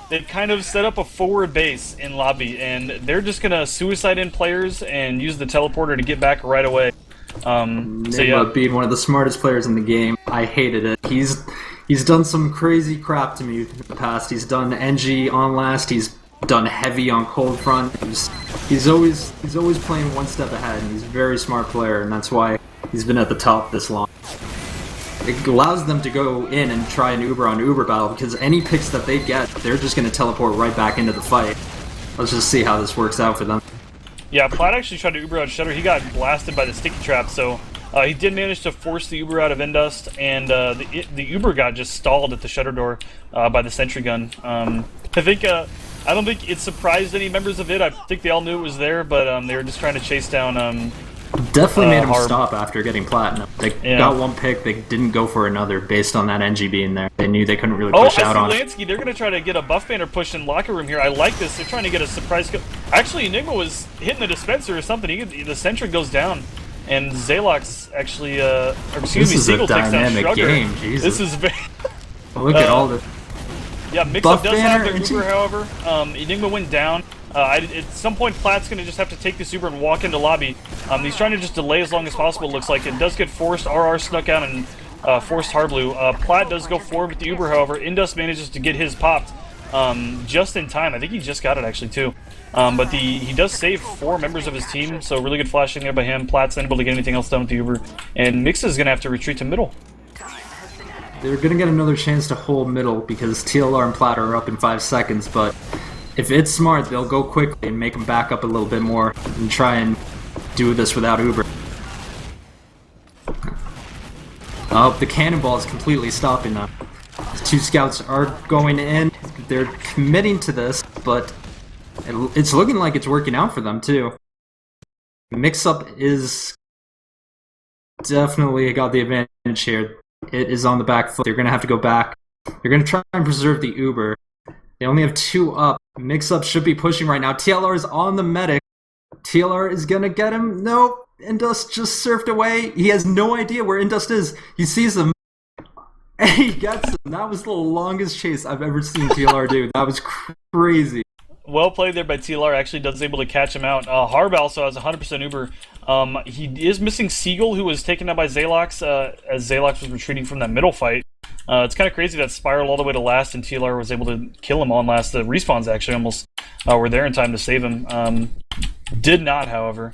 They've kind of set up a forward base in lobby, and they're just gonna suicide in players and use the teleporter to get back right away. So yeah, being one of the smartest players in the game, I hated it. He's done some crazy crap to me in the past. He's done NG on last. He's done heavy on cold front. He's always playing one step ahead, and he's a very smart player, and that's why he's been at the top this long. It allows them to go in and try an Uber on Uber battle, because any picks that they get, they're just going to teleport right back into the fight. Let's just see how this works out for them. Yeah, Platt actually tried to Uber out Shutter. He got blasted by the sticky trap, so He did manage to force the Uber out of Indust, and the Uber got just stalled at the shutter door by the sentry gun. I don't think it surprised any members of it. I think they all knew it was there, but they were just trying to chase down. Definitely made him stop after getting platinum. They got one pick, they didn't go for another based on that NG being there. They knew they couldn't really push out on it. Lansky, they're going to try to get a buff banner push in locker room here. I like this. They're trying to get a surprise kill. Actually, Enigma was hitting the dispenser or something. The sentry goes down, and Zalox actually, Seagull takes down Shrugger. Game, Jesus. This is very... Look at all the... Yeah, Mixup does have the Uber, however. Enigma went down. At some point, Platt's going to just have to take this Uber and walk into lobby. He's trying to just delay as long as possible, it looks like. It does get forced. RR snuck out and forced Hardblue. Platt does go forward with the Uber, however. Indus manages to get his popped just in time. I think he just got it, actually, too. But he does save 4 members of his team, so really good flashing there by him. Platt's unable to get anything else done with the Uber. And Mixa is going to have to retreat to middle. They're going to get another chance to hold middle because TLR and Platt are up in 5 seconds, but if it's smart, they'll go quickly and make them back up a little bit more and try and do this without Uber. Oh, the cannonball is completely stopping them. The 2 scouts are going in. They're committing to this, but it's looking like it's working out for them, too. Mixup is definitely got the advantage here. It is on the back foot. They're going to have to go back. They're going to try and preserve the Uber. They only have 2 up. Mixup should be pushing right now. TLR is on the medic. TLR is going to get him. Nope. Indust just surfed away. He has no idea where Indust is. He sees him. And he gets him. That was the longest chase I've ever seen TLR do. That was crazy. Well played there by TLR. Actually does able to catch him out. Harb also has 100% Uber. He is missing Seagull, who was taken out by Zalox as Zalox was retreating from that middle fight. It's kind of crazy that spiraled all the way to last, and TLR was able to kill him on last. The respawns actually almost were there in time to save him. Did not, however.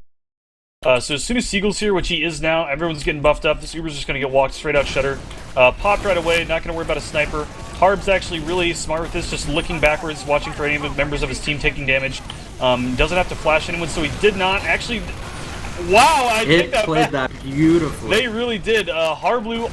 So as soon as Seagull's here, which he is now, everyone's getting buffed up. This Uber's just going to get walked straight out shutter. Popped right away, not going to worry about a sniper. Harb's actually really smart with this, just looking backwards, watching for any of the members of his team taking damage. Doesn't have to flash anyone, so he did not actually... Wow, I take that played back. That beautifully. They really did. Harblue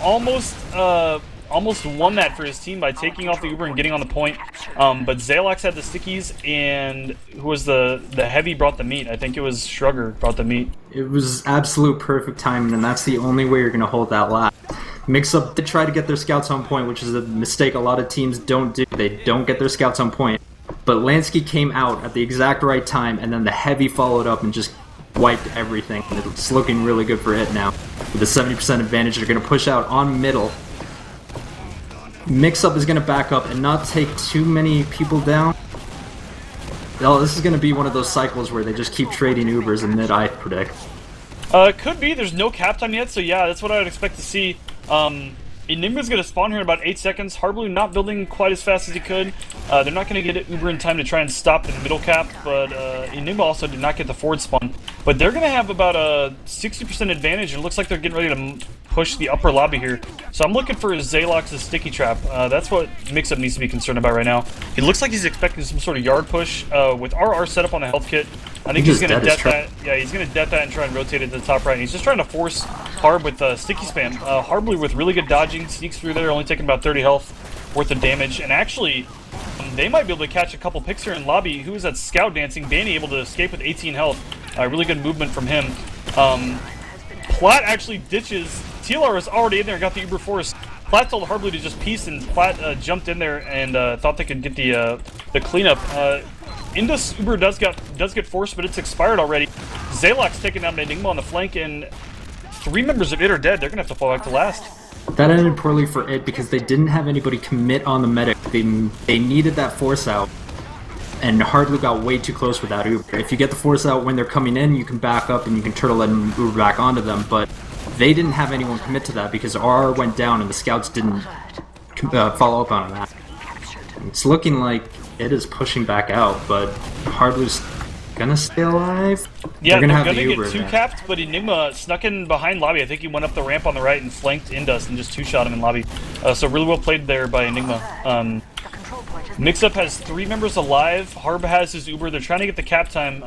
almost won that for his team by taking off the Uber and getting on the point. But Zalox had the stickies, and who was the heavy brought the meat? I think it was Shrugger brought the meat. It was absolute perfect timing, and that's the only way you're going to hold that lap. Mixup did try to get their scouts on point, which is a mistake a lot of teams don't do. They don't get their scouts on point. But Lansky came out at the exact right time, and then the heavy followed up and just wiped everything. It's looking really good for it now. With a 70% advantage, they're going to push out on middle. Mixup is going to back up and not take too many people down. Oh, this is going to be one of those cycles where they just keep trading Ubers in mid, I predict. Could be. There's no cap time yet, so yeah, that's what I would expect to see. Enigma's going to spawn here in about 8 seconds. Hardblue not building quite as fast as he could. They're not going to get Uber in time to try and stop the middle cap, but Enigma also did not get the forward spawn. But they're going to have about a 60% advantage, and it looks like they're getting ready to push the upper lobby here. So I'm looking for Zalox's sticky trap. That's what Mixup needs to be concerned about right now. It looks like he's expecting some sort of yard push with RR set up on the health kit. I think he's going to death that. Yeah, he's going to death that and try and rotate it to the top right. And he's just trying to force Harb with sticky spam. Harbly with really good dodging, sneaks through there, only taking about 30 health worth of damage. And actually, they might be able to catch a couple picks here in lobby. Who is that scout dancing? Banny able to escape with 18 health. Really good movement from him. Platt actually ditches. TLR is already in there and got the Uber force. Platt told Harbly to just piece, and Platt jumped in there and thought they could get the cleanup. Indus Uber does get forced, but it's expired already. Zalox taking down Enigma on the flank, and 3 members of it are dead. They're gonna have to fall back to last. That ended poorly for it because they didn't have anybody commit on the medic. They needed that force out, and Hardly got way too close with that Uber. If you get the force out when they're coming in, you can back up and you can turtle and Uber back onto them, but they didn't have anyone commit to that because R went down and the scouts didn't follow up on that. It's looking like it is pushing back out, but Hardlue's gonna stay alive. Yeah, they're gonna the Uber get 2 capped, but Enigma snuck in behind lobby. I think he went up the ramp on the right and flanked Indus and just 2-shot him in lobby. So really well played there by Enigma. Mixup has 3 members alive. Harb has his Uber. They're trying to get the cap time.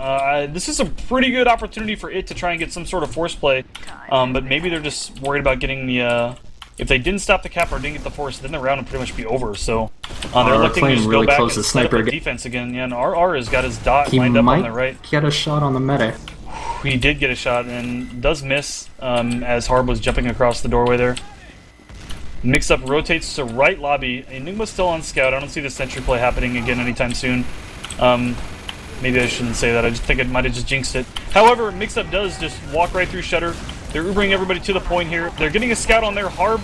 This is a pretty good opportunity for it to try and get some sort of force play. But maybe they're just worried about getting the... if they didn't stop the cap or didn't get the force, then the round would pretty much be over. So they're electing to just really go back close and to set up sniper the defense again. Yeah, and RR has got his dot lined up on the right. He might get a shot on the meta. He did get a shot and does miss as Harb was jumping across the doorway there. Mixup rotates to right lobby. Enigma's still on scout. I don't see the sentry play happening again anytime soon. Maybe I shouldn't say that. I just think it might have just jinxed it. However, Mixup does just walk right through Shutter. They're Ubering everybody to the point here. They're getting a scout on there. Harb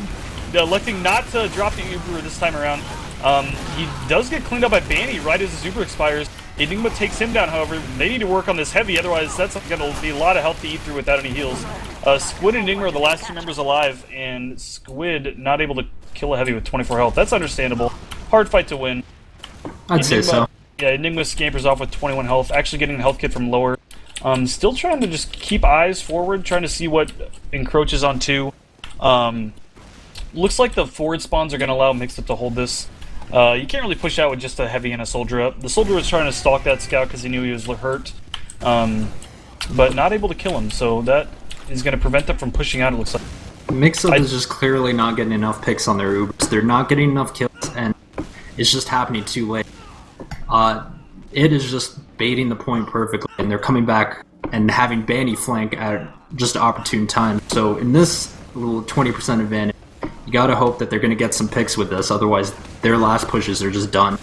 electing not to drop the Uber this time around. He does get cleaned up by Banny right as his Uber expires. Enigma takes him down, however. They need to work on this heavy, otherwise that's going to be a lot of health to eat through without any heals. Squid and Enigma are the last 2 members alive, and Squid not able to kill a heavy with 24 health. That's understandable. Hard fight to win. I'd say so. Yeah, Enigma scampers off with 21 health, actually getting a health kit from lower. Still trying to just keep eyes forward, trying to see what encroaches on 2. Looks like the forward spawns are going to allow Mixup to hold this. You can't really push out with just a heavy and a soldier up. The soldier was trying to stalk that scout because he knew he was hurt, but not able to kill him, so that is going to prevent them from pushing out, it looks like. Mixup is just clearly not getting enough picks on their Ubers. They're not getting enough kills, and it's just happening too late. It is just baiting the point perfectly, and they're coming back and having Banny flank at just opportune time. So in this little 20% advantage, you gotta hope that they're gonna get some picks with this, otherwise their last pushes are just done.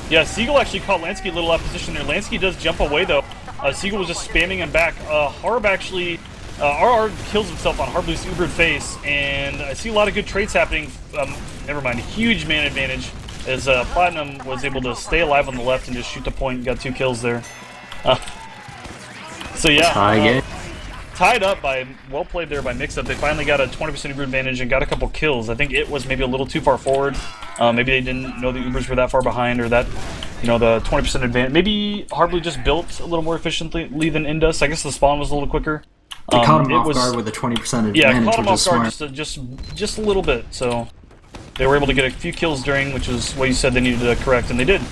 Yeah, Siegel actually caught Lansky a little out of position there. Lansky does jump away though. Siegel was just spamming him back. Harb actually, RR kills himself on Harblu's Ubered face, and I see a lot of good traits happening. Never mind, huge man advantage as Platinum was able to stay alive on the left and just shoot the point. Got 2 kills there. So yeah. Tie game. Tied up by, well played there by Mixup. They finally got a 20% Uber advantage and got a couple kills. I think it was maybe a little too far forward. Maybe they didn't know the Ubers were that far behind, or that, you know, the 20% advantage. Maybe Harblu just built a little more efficiently than Indus. I guess the spawn was a little quicker. They caught him off guard with a 20% advantage. Yeah, caught him off guard just a little bit. So they were able to get a few kills during, which is what you said they needed to correct, and they did.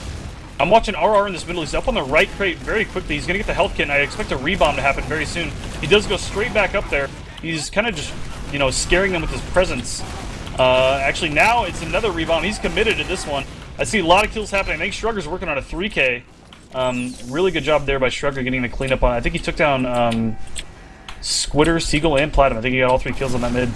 I'm watching RR in this middle. He's up on the right crate very quickly. He's going to get the health kit, and I expect a rebound to happen very soon. He does go straight back up there. He's kind of just, you know, scaring them with his presence. Actually, now it's another rebound. He's committed to this one. I see a lot of kills happening. I think Shrugger's working on a 3K. Really good job there by Shrugger getting the cleanup on. I think he took down Squitter, Siegel, and Platinum. I think he got all 3 kills on that mid.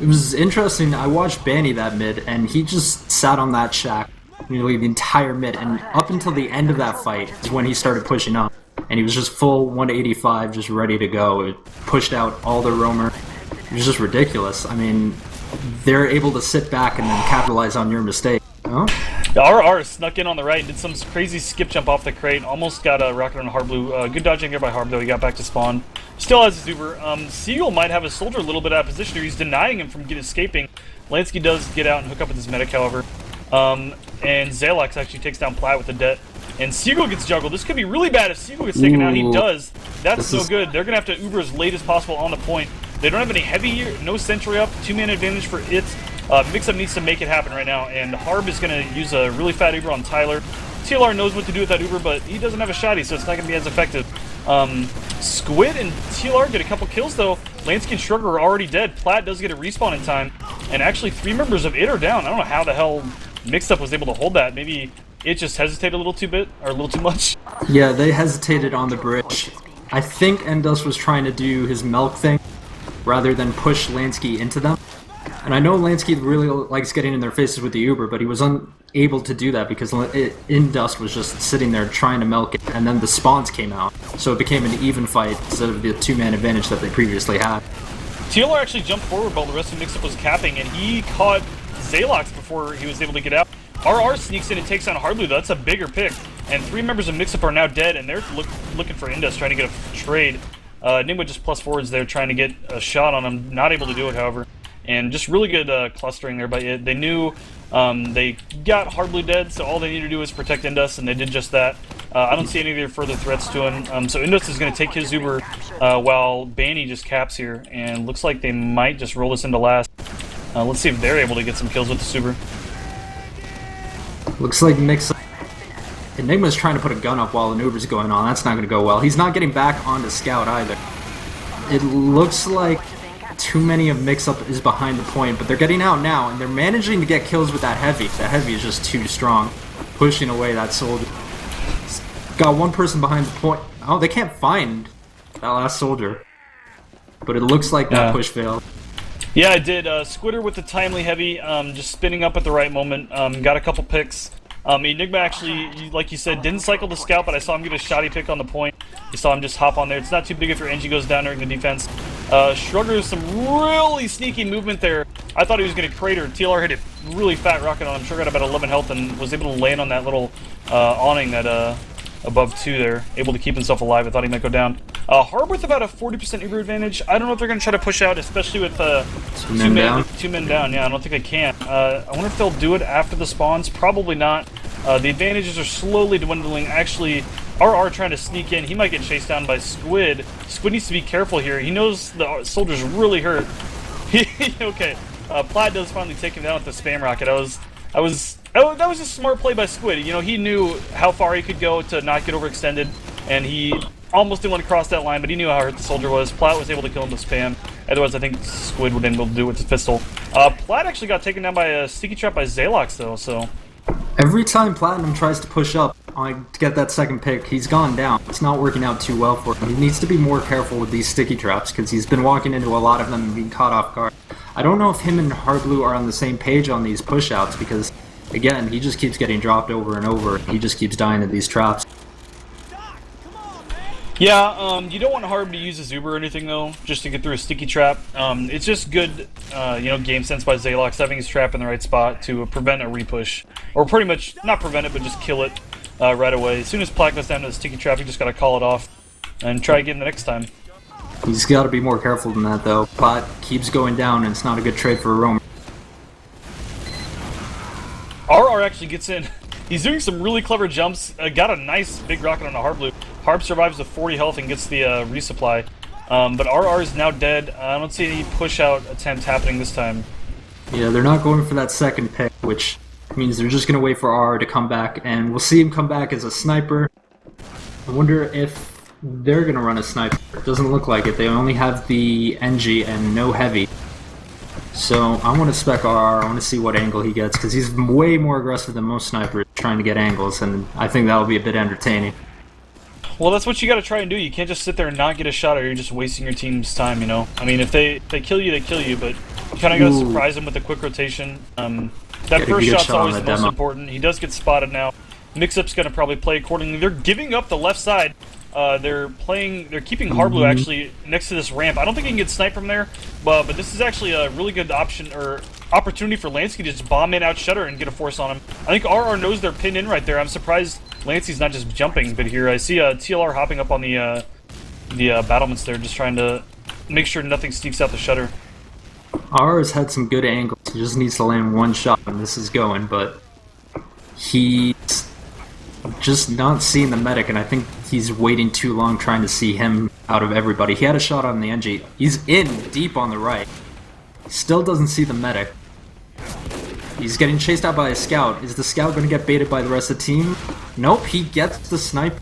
It was interesting. I watched Banny that mid, and he just sat on that shack nearly the entire mid, and up until the end of that fight is when he started pushing up, and he was just full 185, just ready to go. It pushed out all the roamer. It was just ridiculous. I mean, they're able to sit back and then capitalize on your mistake. Oh? RR snuck in on the right and did some crazy skip jump off the crate. Almost got a rocket on Harblu. Good dodging there by Harb, though. He got back to spawn. Still has his Uber. Siegel might have his soldier a little bit out of position here. He's denying him from escaping. Lansky does get out and hook up with his medic, however. And Zalox actually takes down Plat with the det. And Siegel gets juggled. This could be really bad if Siegel gets taken out. He does. That's so good. They're going to have to Uber as late as possible on the point. They don't have any heavy here. No sentry up. 2-man advantage for it. Mixup needs to make it happen right now. And Harb is going to use a really fat Uber on Tyler. TLR knows what to do with that Uber, but he doesn't have a shotty, so it's not going to be as effective. Squid and TLR get a couple kills, though. Lansky and Shrugger are already dead. Plat does get a respawn in time. And actually, 3 members of it are down. I don't know how the hell Mixup was able to hold that. Maybe it just hesitated a little too much. Yeah, they hesitated on the bridge. I think Endus was trying to do his milk thing rather than push Lansky into them. And I know Lansky really likes getting in their faces with the Uber, but he was unable to do that because Indus was just sitting there trying to milk it, and then the spawns came out. So it became an even fight instead of the 2-man advantage that they previously had. TLR actually jumped forward while the rest of Mixup was capping, and he caught Zalox before he was able to get out. RR sneaks in and takes on Hardlu, though. That's a bigger pick. And 3 members of Mixup are now dead, and they're looking for Indus, trying to get a trade. Nigma just plus forwards there, trying to get a shot on him. Not able to do it, however. And just really good clustering there by it. They knew they got Hardblue dead, so all they needed to do was protect Indus, and they did just that. I don't see any of their further threats to him. So Indus is going to take his Uber while Banny just caps here, and looks like they might just roll this into last. Let's see if they're able to get some kills with the super. Looks like Mixup. Enigma's trying to put a gun up while an Uber's going on. That's not going to go well. He's not getting back onto Scout either. It looks like too many of Mixup is behind the point, but they're getting out now, and they're managing to get kills with that heavy. That heavy is just too strong, pushing away that soldier. Got one person behind the point. Oh, they can't find that last soldier. But it looks like that push failed. Yeah, I did. Squitter with the timely heavy, just spinning up at the right moment. Got a couple picks. Enigma actually, like you said, didn't cycle the scout, but I saw him get a shoddy pick on the point. You saw him just hop on there. It's not too big if your NG goes down during the defense. Shrugger, some really sneaky movement there. I thought he was going to crater. TLR hit a really fat rocket on him. Shrugger had about 11 health and was able to land on that little awning that above 2 there. Able to keep himself alive. I thought he might go down. Harb with about a 40% Uber advantage. I don't know if they're going to try to push out, especially with two men down. Yeah, I don't think they can. I wonder if they'll do it after the spawns. Probably not. The advantages are slowly dwindling. Actually, RR trying to sneak in. He might get chased down by Squid. Squid needs to be careful here. He knows the soldier's really hurt. Okay. Plaid does finally take him down with the spam rocket. That was a smart play by Squid. You know, he knew how far he could go to not get overextended, and he almost didn't want to cross that line, but he knew how hurt the soldier was. Plaid was able to kill him with spam. Otherwise, I think Squid would have been able to do it with his pistol. Plaid actually got taken down by a sticky trap by Zalox, though, so... Every time Platinum tries to push up to get that second pick, he's gone down. It's not working out too well for him. He needs to be more careful with these sticky traps, because he's been walking into a lot of them and being caught off guard. I don't know if him and Hardblue are on the same page on these push-outs, because, again, he just keeps getting dropped over and over. He just keeps dying to these traps. Yeah, you don't want Harb to use his Uber or anything, though, just to get through a sticky trap. It's just good, game sense by Zalox, having his trap in the right spot to prevent a repush. Or pretty much, not prevent it, but just kill it right away. As soon as Platt goes down to the sticky trap, you just gotta call it off and try again the next time. He's gotta be more careful than that, though. Platt keeps going down, and it's not a good trade for a roamer. RR actually gets in. He's doing some really clever jumps. Got a nice big rocket on a Harb loop. Harb survives with 40 health and gets the resupply. But RR is now dead. I don't see any push-out attempt happening this time. Yeah, they're not going for that second pick, which means they're just going to wait for RR to come back. And we'll see him come back as a sniper. I wonder if they're going to run a sniper. It doesn't look like it. They only have the NG and no heavy. So I want to spec RR. I want to see what angle he gets, because he's way more aggressive than most snipers trying to get angles, and I think that'll be a bit entertaining. Well, that's what you got to try and do. You can't just sit there and not get a shot, or you're just wasting your team's time, you know? I mean, if they kill you, they kill you, but you kind of got to surprise them with a quick rotation. That first shot's always the most important. He does get spotted now. Mixup's going to probably play accordingly. They're giving up the left side. They're keeping Hardblue actually next to this ramp. I don't think he can get sniped from there, but this is actually a really good option or opportunity for Lansky to just bomb in, out Shutter, and get a force on him. I think RR knows they're pinned in right there. I'm surprised Lancy's not just jumping, but here I see TLR hopping up on the battlements there, just trying to make sure nothing sneaks out the Shutter. RR has had some good angles. He just needs to land one shot when this is going, but he's just not seeing the medic, and I think he's waiting too long trying to see him out of everybody. He had a shot on the NG. He's in deep on the right. Still doesn't see the medic. He's getting chased out by a scout. Is the scout going to get baited by the rest of the team? Nope, he gets the sniper.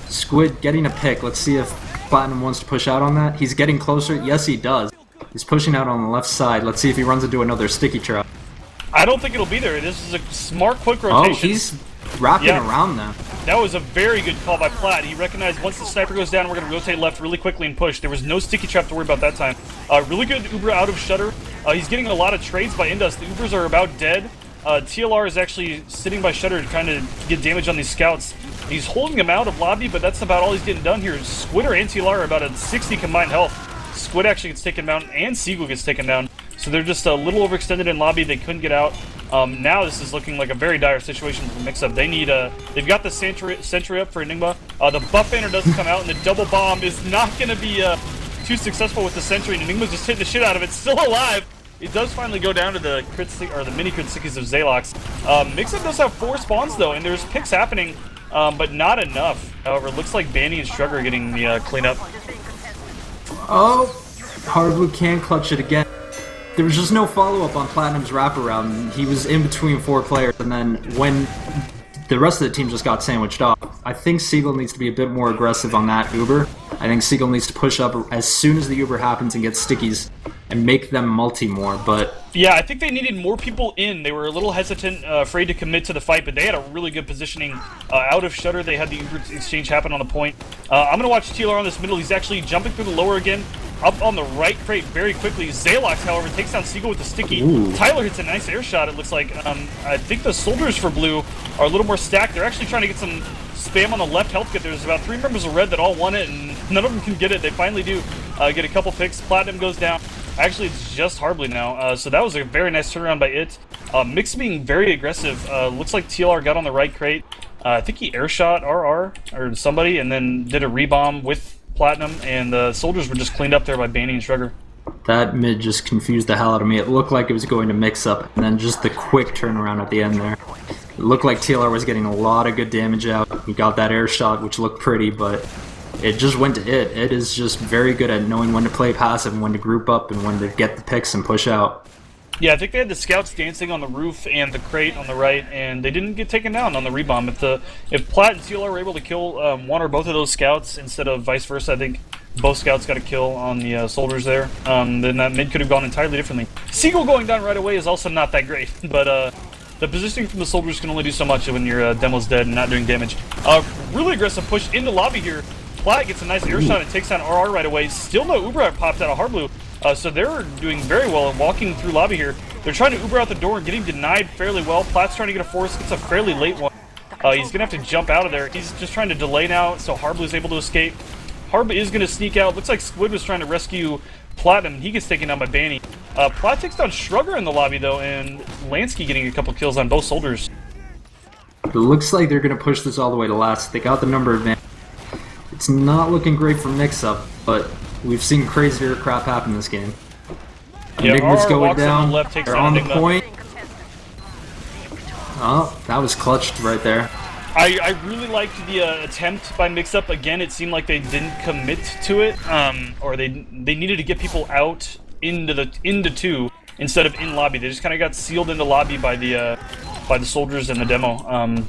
Squid getting a pick. Let's see if Platinum wants to push out on that. He's getting closer. Yes, he does. He's pushing out on the left side. Let's see if he runs into another sticky trap. I don't think it'll be there. This is a smart, quick rotation. Oh, he's wrapping around them. That was a very good call by Platt. He recognized once the sniper goes down, we're going to rotate left really quickly and push. There was no sticky trap to worry about that time. Really good Uber out of Shutter. He's getting a lot of trades by Indus. The Ubers are about dead. TLR is actually sitting by Shutter trying to get damage on these scouts. He's holding them out of lobby, but that's about all he's getting done here. Squitter and TLR are about at 60 combined health. Squid actually gets taken down, and Seagull gets taken down. So they're just a little overextended in lobby. They couldn't get out. Now this is looking like a very dire situation for Mixup. They need they've got the sentry up for Enigma. The buff banner doesn't come out, and the double bomb is not going to be too successful with the sentry. And Enigma's just hitting the shit out of it. Still alive. It does finally go down to the the mini crit stickies of Zalox. Mixup does have 4 spawns though, and there's picks happening, but not enough. However, it looks like Bandy and Strugger are getting the cleanup. Oh, Hardblue can clutch it again. there was just no follow-up on Platinum's wraparound. He was in between 4 players, and then when the rest of the team just got sandwiched off, I think Seagull needs to be a bit more aggressive on that Uber. I think Seagull needs to push up as soon as the Uber happens and get stickies and make them multi more, but... Yeah, I think they needed more people in. They were a little hesitant, afraid to commit to the fight, but they had a really good positioning out of Shutter. They had the Uber exchange happen on the point. I'm going to watch TLR on this middle. He's actually jumping through the lower again. Up on the right crate very quickly. Zalox, however, takes down Seagull with the sticky. Ooh. Tyler hits a nice air shot, it looks like. I think the soldiers for blue are a little more stacked. They're actually trying to get some spam on the left health kit. There's about 3 members of red that all want it, and none of them can get it. They finally do get a couple picks. Platinum goes down. Actually, it's just Harbly now. So that was a very nice turnaround by it. Mix being very aggressive. Looks like TLR got on the right crate. I think he air shot RR or somebody, and then did a rebomb with Platinum, and the soldiers were just cleaned up there by Banny and Shrugger. That mid just confused the hell out of me. It looked like it was going to mix up, and then just the quick turnaround at the end there. It looked like TLR was getting a lot of good damage out. He got that air shot, which looked pretty, but it just went to it. It is just very good at knowing when to play passive and when to group up and when to get the picks and push out. Yeah, I think they had the scouts dancing on the roof and the crate on the right, and they didn't get taken down on the rebomb. If Plat and TLR were able to kill one or both of those scouts instead of vice versa, I think both scouts got a kill on the soldiers there. Then that mid could have gone entirely differently. Seagull going down right away is also not that great, but the positioning from the soldiers can only do so much when your demo's dead and not doing damage. Really aggressive push into lobby here. Plat gets a nice air shot and takes down RR right away. Still no Uber popped out of Harblu. So they're doing very well and walking through lobby here. They're trying to Uber out the door and getting denied fairly well. Plat's trying to get a force, gets a fairly late one. He's going to have to jump out of there. He's just trying to delay now, so Harblu's able to escape. Harblu is going to sneak out. Looks like Squid was trying to rescue Platinum. He gets taken down by Banny. Plat takes down Shrugger in the lobby, though, and Lansky getting a couple kills on both soldiers. It looks like they're going to push this all the way to last. They got the number advantage. It's not looking great for Mixup, but we've seen crazier crap happen this game. Yeah, Enigma's going down. They're on the point. Oh, that was clutched right there. I really liked the attempt by Mixup. Again, it seemed like they didn't commit to it, or they needed to get people out into 2 instead of in lobby. They just kind of got sealed into lobby by the soldiers in the demo.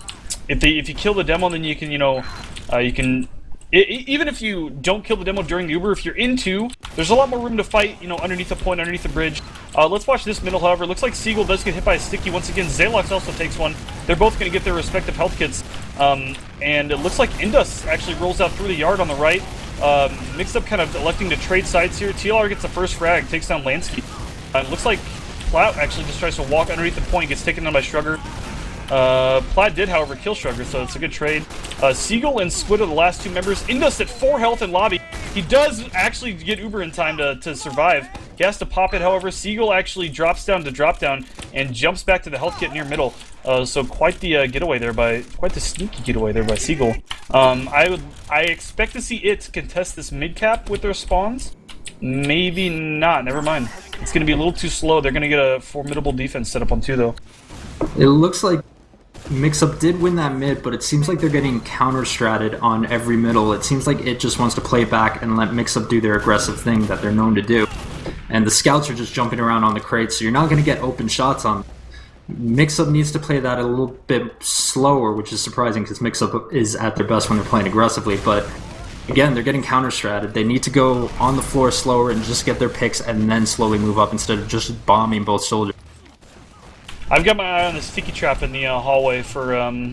If you kill the demo, then you can you can. Even if you don't kill the demo during the Uber, if you're in 2, there's a lot more room to fight, underneath the point, underneath the bridge. Let's watch this middle, however. Looks like Seagull does get hit by a sticky once again. Zalox also takes one. They're both going to get their respective health kits. And it looks like Indus actually rolls out through the yard on the right. Mixup kind of electing to trade sides here. TLR gets the first frag, takes down Lansky. It looks like Plat actually just tries to walk underneath the point, gets taken down by Shrugger. Plat did, however, kill Shrugger, so it's a good trade. Seagull and Squid are the last 2 members. Indus at 4 health in lobby. He does actually get Uber in time to survive. He has to pop it, however. Seagull actually drops down to drop down and jumps back to the health kit near middle. So quite the getaway there quite the sneaky getaway there by Seagull. I expect to see it contest this mid cap with their spawns. Maybe not. Never mind. It's going to be a little too slow. They're going to get a formidable defense set up on 2 though. It looks like Mixup did win that mid, but it seems like they're getting counter-stratted on every middle. It seems like it just wants to play back and let Mixup do their aggressive thing that they're known to do. And the scouts are just jumping around on the crates, so you're not going to get open shots on them. Mixup needs to play that a little bit slower, which is surprising because Mixup is at their best when they're playing aggressively. But again, they're getting counter-stratted. They need to go on the floor slower and just get their picks and then slowly move up instead of just bombing both soldiers. I've got my eye on the sticky trap in the hallway for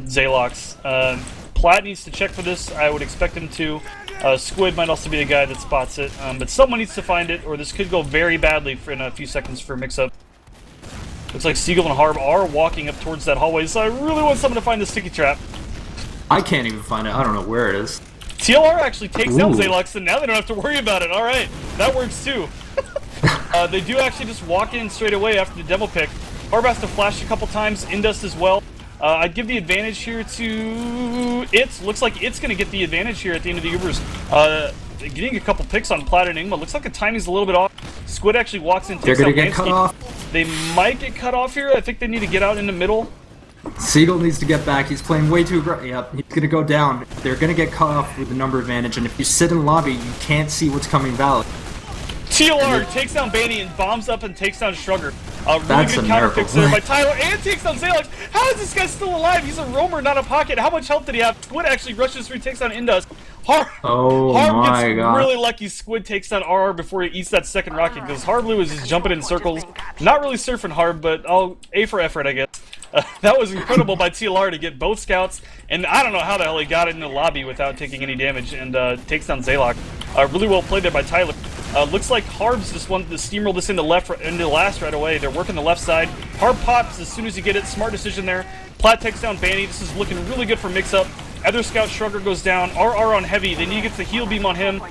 Zalox. Plat needs to check for this. I would expect him to. Squid might also be the guy that spots it, but someone needs to find it, or this could go very badly in a few seconds for Mixup. Looks like Seagull and Harb are walking up towards that hallway, so I really want someone to find the sticky trap. I can't even find it. I don't know where it is. TLR actually takes down Zalox, and now they don't have to worry about it. All right, that works too. They do actually just walk in straight away after the demo pick. Harb has to flash a couple times, Indus as well. I'd give the advantage here to it. Looks like it's going to get the advantage here at the end of the Ubers. Getting a couple picks on Plat and Enigma. Looks like the timing's a little bit off. Squid actually walks in. They're going to get cut off. They might get cut off here. I think they need to get out in the middle. Seagull needs to get back. He's playing way too aggressive. Yep, he's going to go down. They're going to get cut off with the number advantage, and if you sit in the lobby, you can't see what's coming valid. TLR takes down Banny and bombs up and takes down Shrugger. Really That's good a counter miracle fix there by play. Tyler and takes down Zalox. How is this guy still alive? He's a roamer, not a pocket. How much health did he have? Squid actually rushes through, takes down Indus. Harb my gets God. really lucky. Squid takes down RR before he eats that second rocket because Harb Blue is just jumping in circles. Not really surfing Harb, but I'll A for effort, I guess. That was incredible by TLR to get both scouts, and I don't know how the hell he got in the lobby without taking any damage, and takes down Zalox. Really well played there by Tyler. Looks like Harb's just wanted to steamroll this into last right away. They're working the left side. Harb pops as soon as you get it. Smart decision there. Plat takes down Banny. This is looking really good for Mixup. Other scout Shrugger goes down. RR on heavy. They need to get the heal beam on him.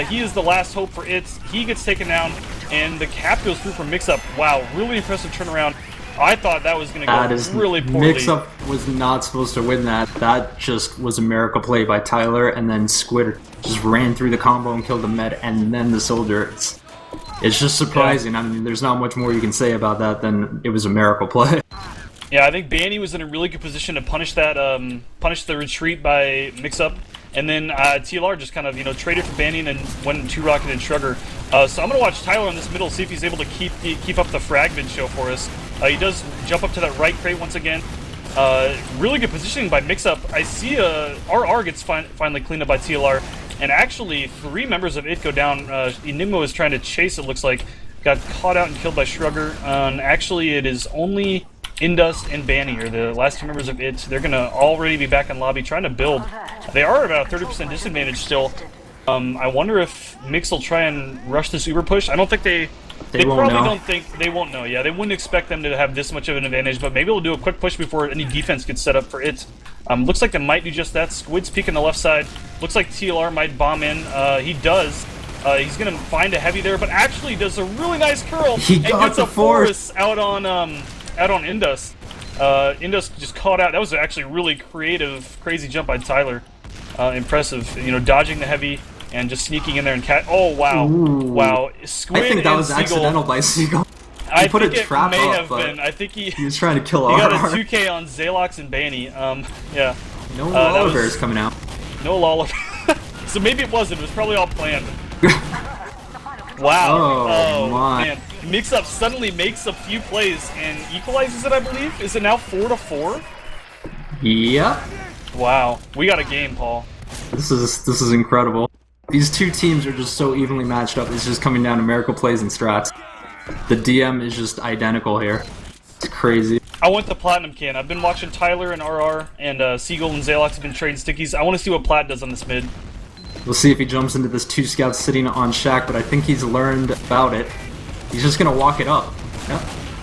He is the last hope for it. He gets taken down, and the cap goes through for Mixup. Wow, really impressive turnaround. I thought that was going to go really poorly. Mixup was not supposed to win that. That just was a miracle play by Tyler, and then Squid just ran through the combo and killed the med, and then the soldier. It's just surprising. Yeah. I mean, there's not much more you can say about that than it was a miracle play. Yeah, I think Banny was in a really good position to punish that, punish the retreat by Mixup, and then TLR just kind of, traded for Banny and then went 2-rocket and Shrugger. So I'm gonna watch Tyler on this middle, see if he's able to keep up the fragment show for us. He does jump up to that right crate once again. Really good positioning by Mixup. I see RR gets finally cleaned up by TLR, and actually 3 members of IT go down. Enigma was trying to chase, it looks like, got caught out and killed by Shrugger. And actually it is only Indus and Banny are the last 2 members of IT. They're gonna already be back in lobby trying to build. They are about a 30% disadvantage still. I wonder if Mix will try and rush this Uber push. I don't think they probably don't think they won't know. Yeah, they wouldn't expect them to have this much of an advantage, but maybe they'll do a quick push before any defense gets set up for it. Looks like they might do just that. Squid's peeking the left side. Looks like TLR might bomb in. He does. He's gonna find a heavy there, but actually does a really nice curl and gets a force out on Indus. Indus just caught out. That was actually a really creative, crazy jump by Tyler. Impressive. Dodging the heavy and just sneaking in there and oh wow. Ooh. Wow. Squid I think that was Seagull, accidental by Seagull. I put think a trap it may up, have been. I think he was trying to kill he RR. got a 2K on Zalox and Banny. Yeah. No Lawler Bears coming out. No Lawler. So maybe it wasn't. It was probably all planned. Wow. Oh my. Man. Mixup suddenly makes a few plays and equalizes it, I believe. Is it now 4-4? Yep. Wow. We got a game, Paul. This is incredible. These 2 teams are just so evenly matched up. It's just coming down to miracle plays and strats. The DM is just identical here. It's crazy. I want the Platinum can. I've been watching Tyler and RR, and Seagull and Zalox have been trading stickies. I want to see what Plat does on this mid. We'll see if he jumps into this 2 scouts sitting on Shack, but I think he's learned about it. He's just gonna walk it up. Yep.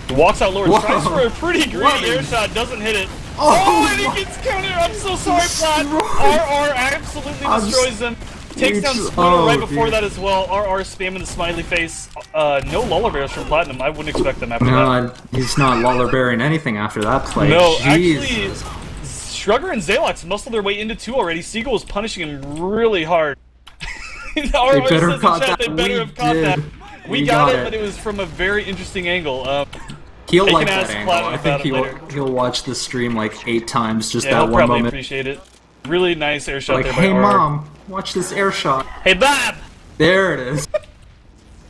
He walks out lower, Whoa. tries for a pretty greedy air shot, doesn't hit it. Oh, and he gets countered! I'm so sorry, Plat! RR absolutely destroys him. Takes down Splitter right before that as well. RR spamming the smiley face. No Lawler Bears from Platinum. I wouldn't expect them after that. No, he's not Lawler bearing anything after that play. No, Jesus. actually, Shrugger and Zalox muscled their way into 2 already. Seagull was punishing him really hard. They better have caught that. They better have caught that. We got it, but it was from a very interesting angle. He'll They like can that ask angle. Platinum I think about it he'll watch the stream like 8 times, just Yeah, that he'll one probably moment. appreciate it. Really nice air shot Like, there by hey RR. mom, watch this air shot. Hey Bob! There it is.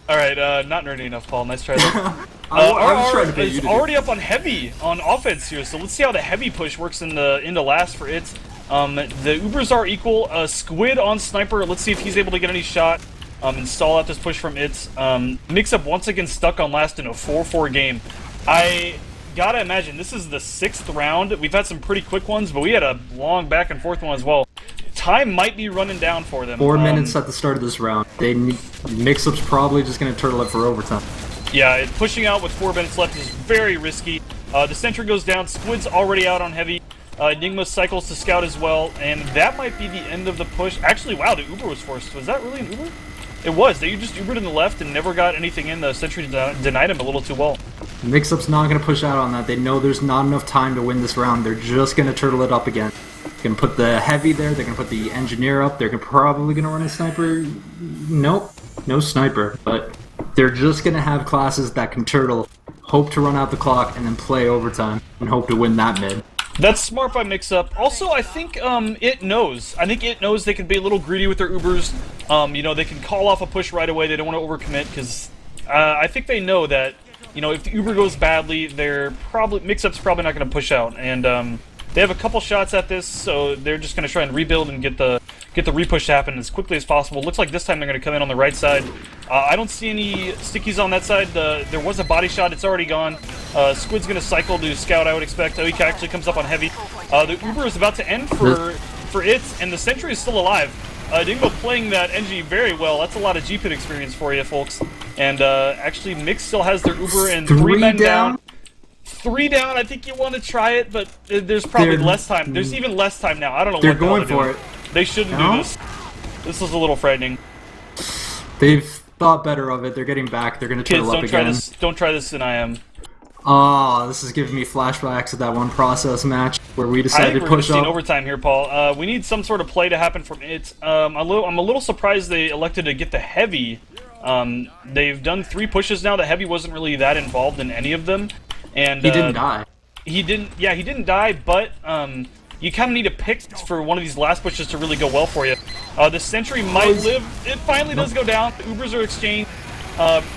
Alright, not nerdy enough, Paul. Nice try there. I was trying to RR get you is to already up on heavy on offense here, so let's see how the heavy push works into last for it. The Ubers are equal. Squid on sniper. Let's see if he's able to get any shot and stall out this push from it. Mixup once again stuck on last in a 4-4 game. I gotta imagine this is the 6th round. We've had some pretty quick ones, but we had a long back and forth one as well. Time might be running down for them. 4 minutes at the start of this round. Mixup's probably just gonna turtle it for overtime. Yeah, pushing out with 4 minutes left is very risky. The sentry goes down. Squid's already out on heavy. Enigma cycles to scout as well, and that might be the end of the push. Actually, wow, the Uber was forced. Was that really an Uber? It was. They just Ubered in the left and never got anything in. The sentry denied him a little too well. Mixup's not gonna push out on that. They know there's not enough time to win this round. They're just gonna turtle it up again. They're gonna put the heavy there. They're gonna put the engineer up. They're probably gonna run a sniper. Nope, no sniper. But they're just gonna have classes that can turtle, hope to run out the clock, and then play overtime and hope to win that mid. That's smart by Mixup. Also, I think it knows. I think it knows they can be a little greedy with their Ubers. You know, they can call off a push right away. They don't want to overcommit because I think they know that, you know, if the Uber goes badly, Mixup's probably not going to push out, and they have a couple shots at this, so they're just going to try and rebuild and get the repush to happen as quickly as possible. Looks like this time they're going to come in on the right side. I don't see any stickies on that side. There was a body shot. It's already gone. Squid's going to cycle to scout, I would expect. Oika actually comes up on heavy. The Uber is about to end for it, and the Sentry is still alive. Dingo playing that NG very well. That's a lot of GPIT experience for you, folks. And actually, Mix still has their Uber and 3 men down. 3 down. I think you want to try it, but there's probably less time. There's even less time now. I don't know what they're the hell going for it. They shouldn't do this. This is a little frightening. They've thought better of it. They're getting back. They're going to turtle up again. Don't try this in IM. Oh, this is giving me flashbacks of that one process match where we decided to push up. Overtime here, Paul. We need some sort of play to happen from it. I'm a little surprised they elected to get the heavy. They've done 3 pushes now. The heavy wasn't really that involved in any of them, and he didn't die. He didn't die, but you kind of need a pick for one of these last pushes to really go well for you. The Sentry might live. It finally does go down. The Ubers are exchanged.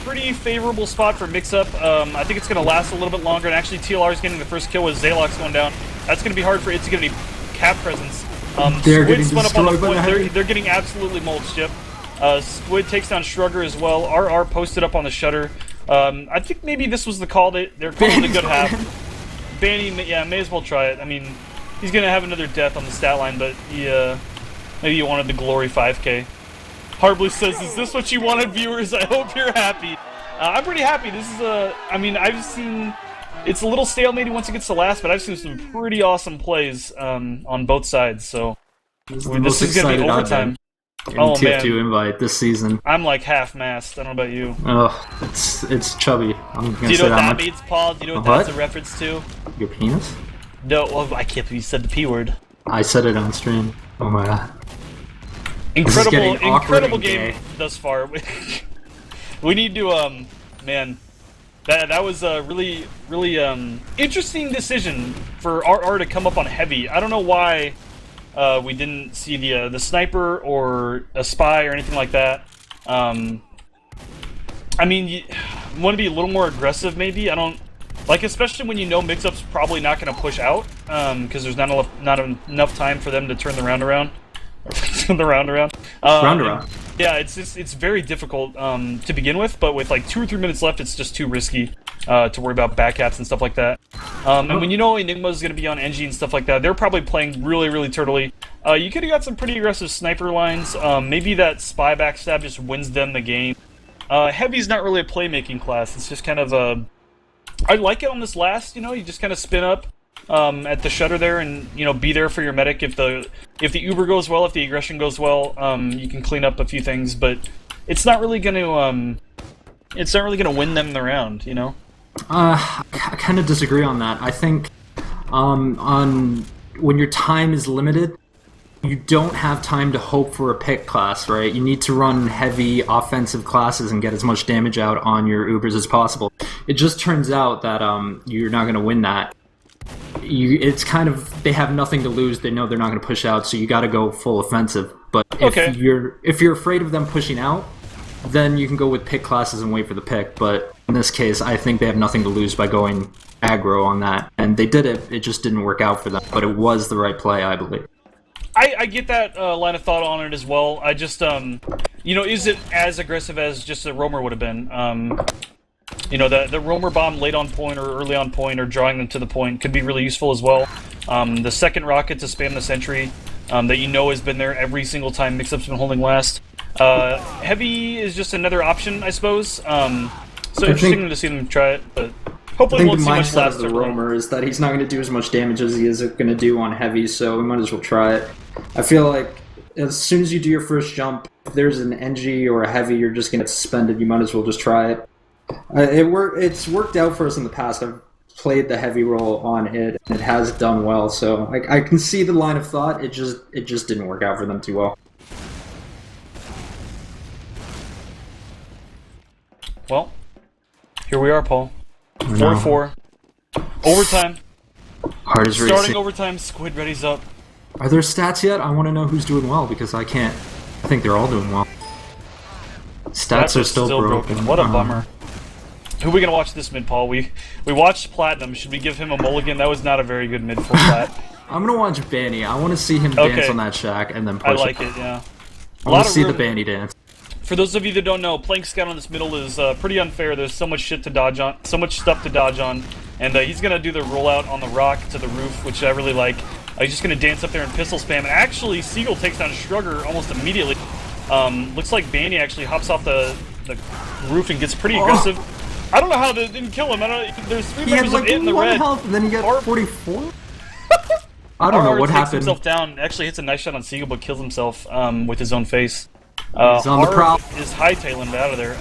Pretty favorable spot for Mixup. I think it's going to last a little bit longer, and actually TLR is getting the first kill with Zalox going down. That's going to be hard for it to get any cap presence. They're getting spun up on the destroyed by point. They're getting absolutely mulched, yep. Squid takes down Shrugger as well. RR posted up on the shutter. I think maybe this was the call. They're calling a good half. Banny, yeah, may as well try it. I mean, he's going to have another death on the stat line, but maybe you wanted the glory 5k. Harbly says, is this what you wanted, viewers? I hope you're happy. I'm pretty happy. This is I mean, I've seen... It's a little stale maybe once it gets to last, but I've seen some pretty awesome plays on both sides, so... This is going to be overtime. Oh, TF2 invite this season. I'm like half-mast. I don't know about you. Oh, it's chubby. I'm gonna Do you know what that means, Paul? Do you know what that's a reference to? Your penis? No, well, I can't believe you said the P word. I said it on stream. Oh my god. Incredible game thus far. We need to, man, that was a really interesting decision for RR to come up on heavy. I don't know why we didn't see the sniper or a spy or anything like that. I mean, you want to be a little more aggressive, maybe. I don't like, especially when you know Mixup's probably not going to push out, because there's not enough time for them to turn the round around. The round around. Yeah, it's very difficult to begin with, but with like 2 or 3 minutes left, it's just too risky to worry about backcaps and stuff like that. And when you know Enigma's going to be on NG and stuff like that, they're probably playing really turtly. You could have got some pretty aggressive sniper lines. Maybe that spy backstab just wins them the game. Heavy's not really a playmaking class. It's just kind of a... I like it on this last, you know, you just kind of spin up at the shutter there, and you know, be there for your medic if the Uber goes well, if the aggression goes well. You can clean up a few things, but it's not really going to win them the round, you know. I kind of disagree on that. I think on when your time is limited, you don't have time to hope for a pick class, right? You need to run heavy offensive classes and get as much damage out on your Ubers as possible. It just turns out that you're not going to win that. It's kind of, they have nothing to lose. They know they're not going to push out, so you got to go full offensive. But if you're afraid of them pushing out, then you can go with pick classes and wait for the pick. But in this case, I think they have nothing to lose by going aggro on that, and they did it. It just didn't work out for them, but it was the right play, I believe. I get that line of thought on it as well. I just, you know, is it as aggressive as just a roamer would have been? You know, the roamer bomb late on point or early on point or drawing them to the point could be really useful as well. The second rocket to spam the sentry that you know has been there every single time Mixup's been holding last. Heavy is just another option, I suppose. So interesting to see them try it, but hopefully we won't see much last. I think the mindset of the roamer is that he's not going to do as much damage as he is going to do on heavy, so we might as well try it. I feel like as soon as you do your first jump, if there's an NG or a heavy, you're just going to get suspended. You might as well just try it. It's worked out for us in the past. I've played the heavy role on it, and it has done well. So I can see the line of thought. It just didn't work out for them too well. Well, here we are, Paul. 4-4. Overtime. Hard as racing. Starting overtime. Squid ready's up. Are there stats yet? I want to know who's doing well because I can't. I think they're all doing well. Stats are still broken. What a bummer. Who are we gonna watch this mid, Paul? We watched Platinum. Should we give him a mulligan? That was not a very good mid for Plat. I'm gonna watch Banny. I want to see him dance on that shack and then push. I like it. Yeah. I want to see the Banny dance. For those of you that don't know, playing scout on this middle is pretty unfair. There's so much shit to dodge on, so much stuff to dodge on, and he's gonna do the rollout on the rock to the roof, which I really like. He's just gonna dance up there and pistol spam. And actually, Seagull takes down Shrugger almost immediately. Looks like Banny actually hops off the roof and gets pretty aggressive. I don't know how they didn't kill him. There's 3 members of it in the red. Health, and then he got 44. I don't know what happened. Takes himself down. Actually hits a nice shot on Seagull, but kills himself with his own face. He's on the prowl. Is hightailing out of there.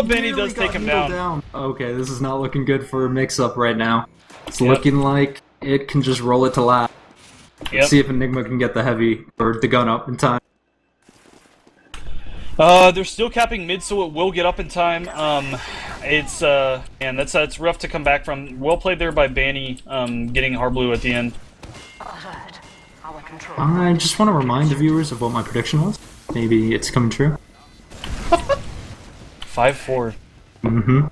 Benny does take him down. Okay, this is not looking good for Mixup right now. It's looking like it can just roll it to last. Let's see if Enigma can get the heavy or the gun up in time. They're still capping mid, so it will get up in time. It's rough to come back from. Well played there by Banny, getting Harblue at the end. I just want to remind the viewers of what my prediction was. Maybe it's coming true. 5-4. Mm-hmm.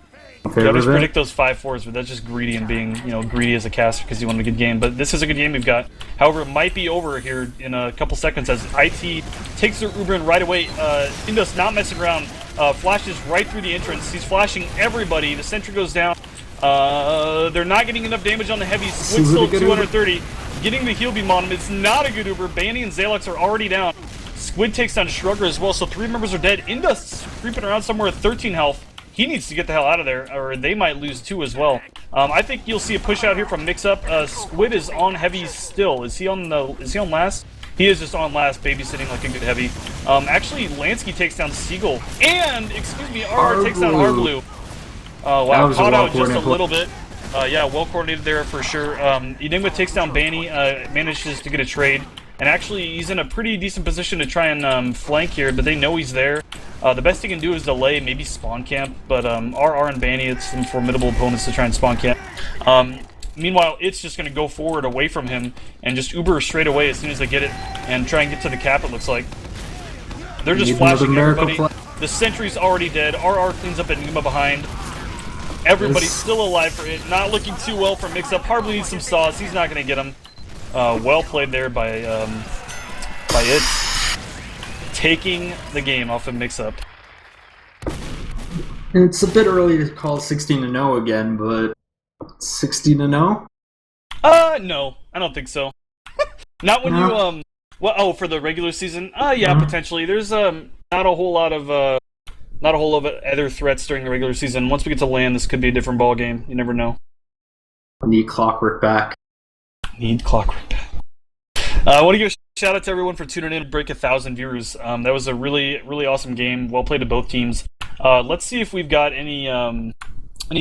You always predict those 5-4s, but that's just greedy and being, greedy as a caster because you want a good game. But this is a good game we've got. However, it might be over here in a couple seconds as IT takes their Uber in right away. Indus not messing around. Flashes right through the entrance. He's flashing everybody. The sentry goes down. They're not getting enough damage on the heavies. Squid still 230. Getting the heal beam on him. It's not a good Uber. Banny and Zalux are already down. Squid takes down Shrugger as well, so 3 members are dead. Indus creeping around somewhere at 13 health. He needs to get the hell out of there, or they might lose too as well. I think you'll see a push out here from Mixup. Squid is on heavy still. Is he on last? He is just on last, babysitting like a good heavy. Actually, Lansky takes down Seagull, and RR takes down Harblue. Wow, caught out just a little bit. Yeah, well coordinated there for sure. Enigma takes down Banny, manages to get a trade. And actually, he's in a pretty decent position to try and flank here, but they know he's there. The best he can do is delay, maybe spawn camp, but RR and Banny, it's some formidable opponents to try and spawn camp. Meanwhile, it's just going to go forward away from him and just Uber straight away as soon as they get it and try and get to the cap, it looks like. They're just flashing everybody. The sentry's already dead. RR cleans up Enigma behind. Everybody's still alive for it. Not looking too well for Mixup. Harblue needs some sauce. He's not going to get him. Well played there by it. Taking the game off of Mixup. It's a bit early to call 16-0 again, but 16-0? No, I don't think so. Not when you for the regular season? Yeah, potentially. There's not a whole lot of other threats during the regular season. Once we get to land, this could be a different ball game. You never know. Need Clockwork back. Need Clockwork back. I want to give a shout out to everyone for tuning in to break 1,000 viewers. That was a really, really awesome game. Well played to both teams. Let's see if we've got any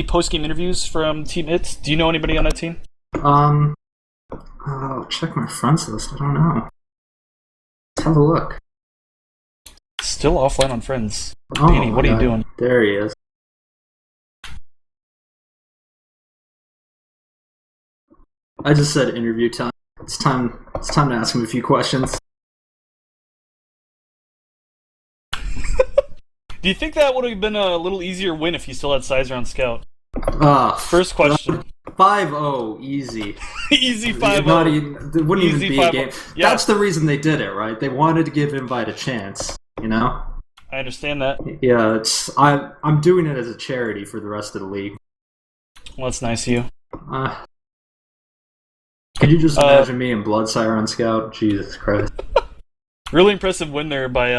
post-game interviews from Team Hits. Do you know anybody on that team? I'll check my friends list. I don't know. Let's have a look. Still offline on friends. Danny, what are you doing? There he is. I just said interview time. It's time to ask him a few questions. Do you think that would have been a little easier win if you still had cyzer on scout? First question. 5-0, easy. Easy 5-0. It wouldn't even be a game. Yeah. That's the reason they did it, right? They wanted to give Invite a chance, you know? I understand that. Yeah, I'm doing it as a charity for the rest of the league. Well, that's nice of you. Could you just imagine me and Bloodsire on Scout? Jesus Christ. Really impressive win there by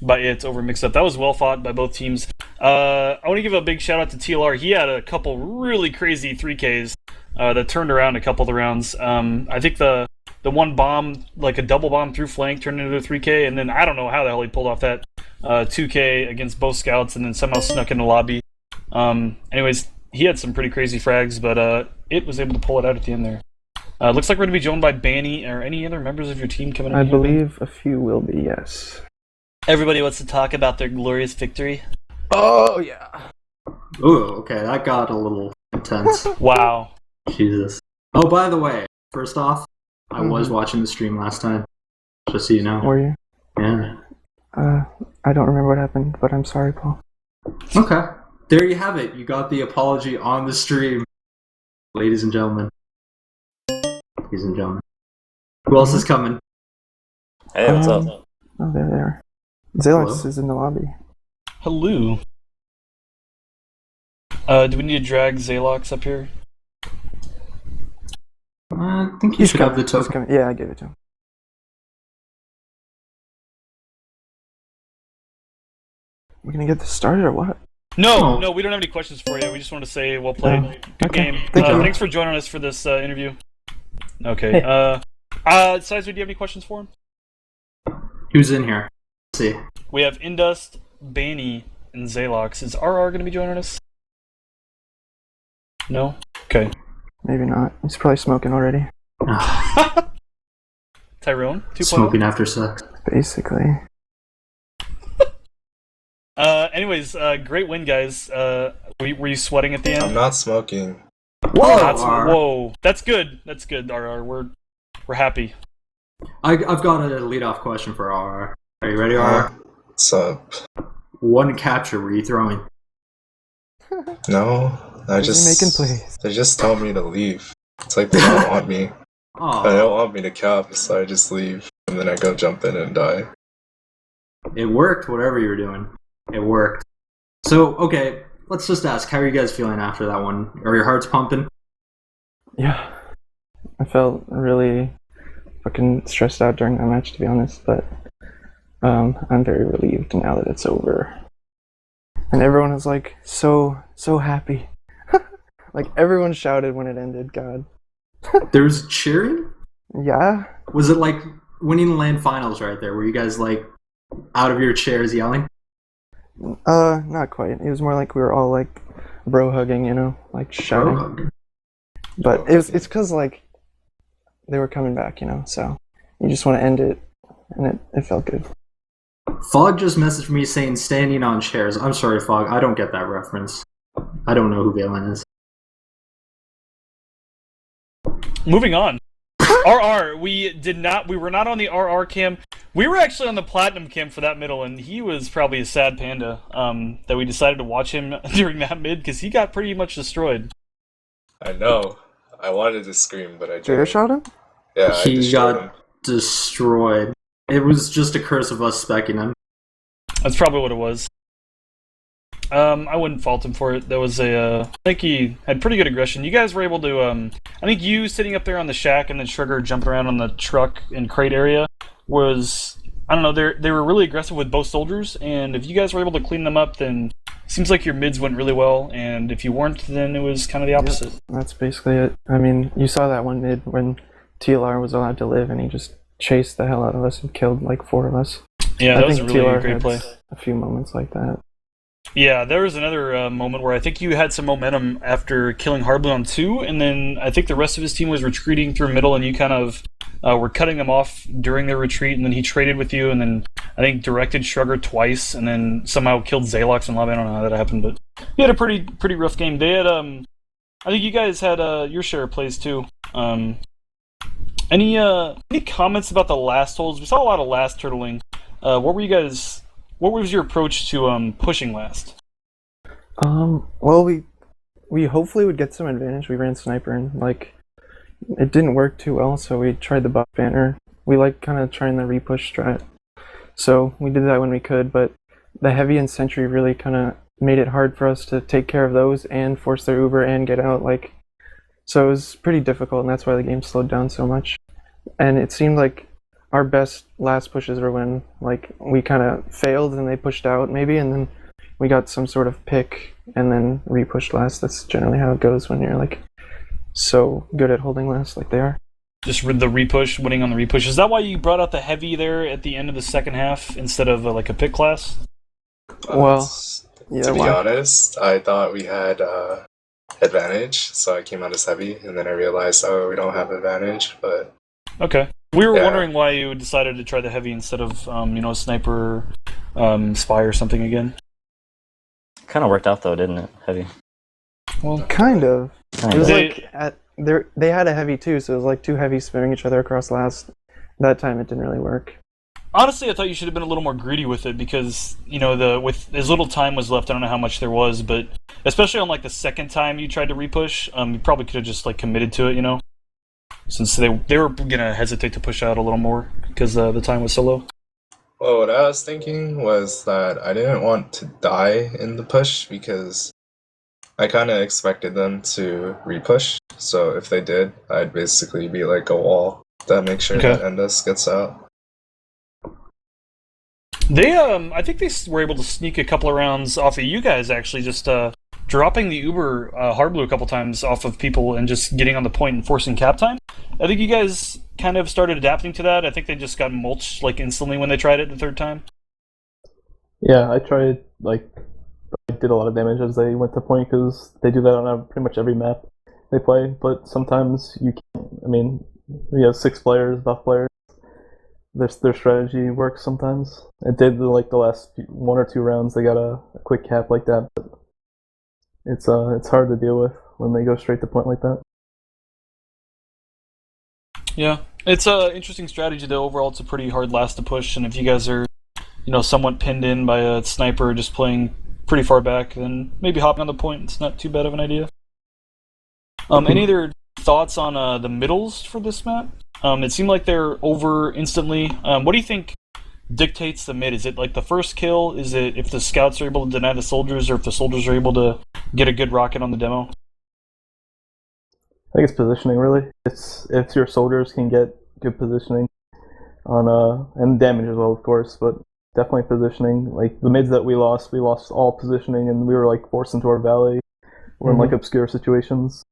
it over Mixup. That was well fought by both teams. I want to give a big shout out to TLR. He had a couple really crazy 3Ks that turned around a couple of the rounds. I think the one bomb, like a double bomb through flank, turned into a 3K, and then I don't know how the hell he pulled off that 2K against both scouts and then somehow snuck in the lobby. Anyways, he had some pretty crazy frags, but it was able to pull it out at the end there. Looks like we're going to be joined by Banny. Or any other members of your team coming in? I believe a few will be, yes. Everybody wants to talk about their glorious victory. Oh, yeah. Ooh, okay, that got a little intense. Wow. Jesus. Oh, by the way, first off, I was watching the stream last time, just so you know. Were you? Yeah. I don't remember what happened, but I'm sorry, Paul. Okay. There you have it. You got the apology on the stream. Ladies and gentlemen. Ladies and gentlemen. Who else is coming? Hey, what's up? Oh, there they are. Zalox Hello? is in the lobby. Hello. Do we need to drag Zalox up here? I think you should have the He's token. coming. Yeah, I gave it to him. We're gonna get this started or what? No, we don't have any questions for you. We just want to say well played. Good Okay. game. Thank you. Thanks for joining us for this interview. Okay. Hey. Cyzer, do you have any questions for him? Who's in here? Let's see. We have Indust, Banny, and Zalox. Is RR going to be joining us? No? Okay. Maybe not. He's probably smoking already. Tyrone, 2.0? Smoking after sex. Basically. Anyways, great win, guys. Were you sweating at the end? I'm not smoking. Whoa, that's good. That's good, RR. We're happy. I've got a lead-off question for RR. Are you ready, RR? What's up? One capture were you throwing? No, Is he making plays? they just tell me to leave. It's like they don't want me. They Oh, don't want me to cap, so I just leave, and then I go jump in and die. it worked, whatever you were doing. It worked. So, okay, let's just ask, how are you guys feeling after that one? Are your hearts pumping? Yeah. I felt really fucking stressed out during that match, to be honest, but I'm very relieved now that it's over. And everyone was like so happy. Like everyone shouted when it ended, God. There was cheering? Yeah. Was it like winning the LAN finals right there? Were you guys like out of your chairs yelling? Not quite. It was more like we were all like bro hugging, you know, like shouting. But it's cause like they were coming back, you know, so you just want to end it, and it felt good. Fog just messaged me saying standing on chairs. I'm sorry, Fog, I don't get that reference. I don't know who Valen is. Moving on. RR, we were not on the RR cam. We were actually on the Platinum cam for that middle, and he was probably a sad panda that we decided to watch him during that mid, because he got pretty much destroyed. I know. I wanted to scream, but I Jair didn't. shot him? Yeah, I He destroyed got him. destroyed. It was just a curse of us specking him. That's probably what it was. I wouldn't fault him for it. There was I think he had pretty good aggression. You guys were able to, I think you sitting up there on the shack and then Sugar jumping around on the truck and crate area was, I don't know, they were really aggressive with both soldiers, and if you guys were able to clean them up, then it seems like your mids went really well, and if you weren't, then it was kind of the opposite. Yep, that's basically it. I mean, you saw that one mid when TLR was allowed to live, and he just chased the hell out of us and killed like 4 of us. Yeah, I that was a think really TLR great had play. a few moments like that. Yeah, there was another moment where I think you had some momentum after killing Hardblue on 2, and then I think the rest of his team was retreating through middle, and you kind of were cutting them off during their retreat, and then he traded with you, and then I think directed Shrugger twice, and then somehow killed Zalox and lobby. I don't know how that happened, but he had a pretty rough game. They had, I think you guys had your share of plays too. Any comments about the last holds? We saw a lot of last turtling. What was your approach to pushing last? Well, we hopefully would get some advantage. We ran sniper and like it didn't work too well, so we tried the buff banner. We like kind of trying the repush strat, so we did that when we could. But the heavy and sentry really kind of made it hard for us to take care of those and force their Uber and get out. Like, so it was pretty difficult, and that's why the game slowed down so much. And it seemed like our best last pushes were when like we kind of failed and they pushed out maybe, and then we got some sort of pick and then repushed last. That's generally how it goes when you're like so good at holding last like they are. Just the repush, winning on the repush. Is that why you brought out the heavy there at the end of the second half instead of like a pick class? Well, yeah, to be why? honest, I thought we had advantage, so I came out as heavy, and then I realized, oh, we don't have advantage, but... Okay. We were Yeah. wondering why you decided to try the heavy instead of, sniper, spy or something again. Kind of worked out though, didn't it? Heavy. Well, kind of. Kind It was of. They- they had a heavy too, so it was like 2 heavies spamming each other across last. That time it didn't really work. Honestly, I thought you should have been a little more greedy with it because with as little time was left, I don't know how much there was, but especially on like the second time you tried to repush, you probably could have just like committed to it, since they were gonna hesitate to push out a little more because the time was so low. Well, what I was thinking was that I didn't want to die in the push because I kind of expected them to repush. So if they did, I'd basically be like a wall to make sure Okay. that Endus gets out. They, I think they were able to sneak a couple of rounds off of you guys, actually, just dropping the Uber hard blue a couple times off of people and just getting on the point and forcing cap time. I think you guys kind of started adapting to that. I think they just got mulched like instantly when they tried it the third time. Yeah, I tried, I did a lot of damage as they went to point because they do that on pretty much every map they play, but sometimes you can't. I mean, we have 6 players, buff players. Their strategy works sometimes. It did the last 1 or 2 rounds. They got a quick cap like that, but it's hard to deal with when they go straight to point like that. Yeah, it's a interesting strategy though. Overall, it's a pretty hard last to push, and if you guys are, somewhat pinned in by a sniper just playing pretty far back, then maybe hopping on the point. It's not too bad of an idea. Any other thoughts on the middles for this map? It seemed like they're over instantly. What do you think dictates the mid? Is it like the first kill? Is it if the scouts are able to deny the soldiers, or if the soldiers are able to get a good rocket on the demo? I think it's positioning, really. It's if your soldiers can get good positioning on and damage as well, of course, but definitely positioning. Like the mids that we lost all positioning, and we were like forced into our valley. We're in like obscure situations.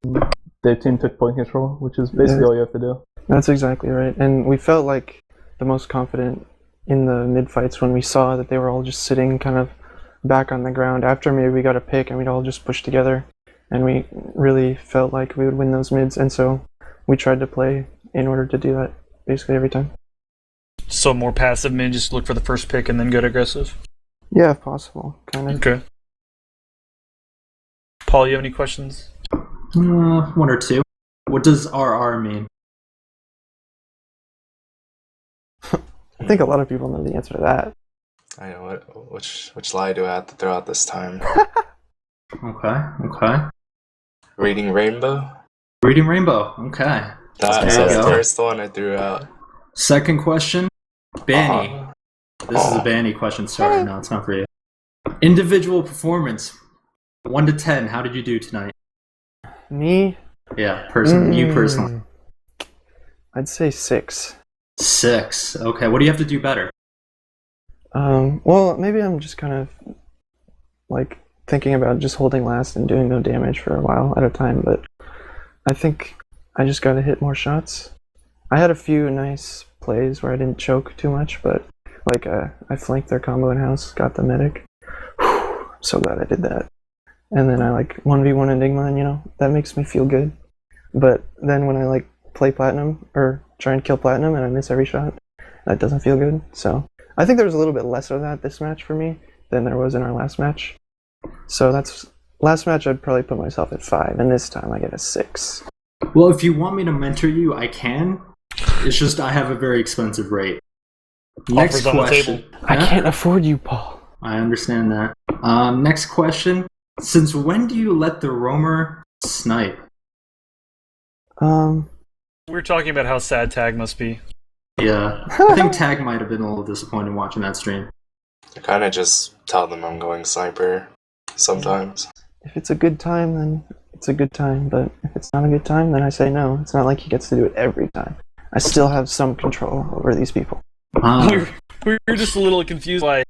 Their team took point control, which is basically all you have to do. That's exactly right. And we felt like the most confident in the mid fights when we saw that they were all just sitting kind of back on the ground after maybe we got a pick and we'd all just push together. And we really felt like we would win those mids, and so we tried to play in order to do that basically every time. So more passive mid, just look for the first pick and then get aggressive? Yeah, if possible, kind of. Okay. Paul, you have any questions? 1 or 2. What does RR mean? I think a lot of people know the answer to that. I know which lie do I have to throw out this time? Okay. Reading Rainbow? Reading Rainbow, okay. That's There you the go. first one I threw out. Second question, Banny. This is a Banny question, sorry, no, it's not for you. Individual performance, 1 to 10, how did you do tonight? Me? Yeah, you personally. I'd say 6. 6, okay, what do you have to do better? Well, maybe I'm just kind of like thinking about just holding last and doing no damage for a while at a time, but I think I just gotta hit more shots. I had a few nice plays where I didn't choke too much, but I flanked their combo in house, got the medic. I'm so glad I did that. And then I 1v1 Enigma, and that makes me feel good. But then when I play Platinum or try and kill Platinum and I miss every shot, that doesn't feel good. So I think there was a little bit less of that this match for me than there was in our last match. So last match I'd probably put myself at 5, and this time I get a 6. Well, if you want me to mentor you, I can. It's just I have a very expensive rate. Next Offers on the question. table. I can't afford you, Paul. I understand that. Next question. Since when do you let the roamer snipe? We were talking about how sad Tag must be. Yeah. I think Tag might have been a little disappointed watching that stream. I kind of just tell them I'm going sniper sometimes. If it's a good time, then it's a good time. But if it's not a good time, then I say no. It's not like he gets to do it every time. I still have some control over these people. We were just a little confused why.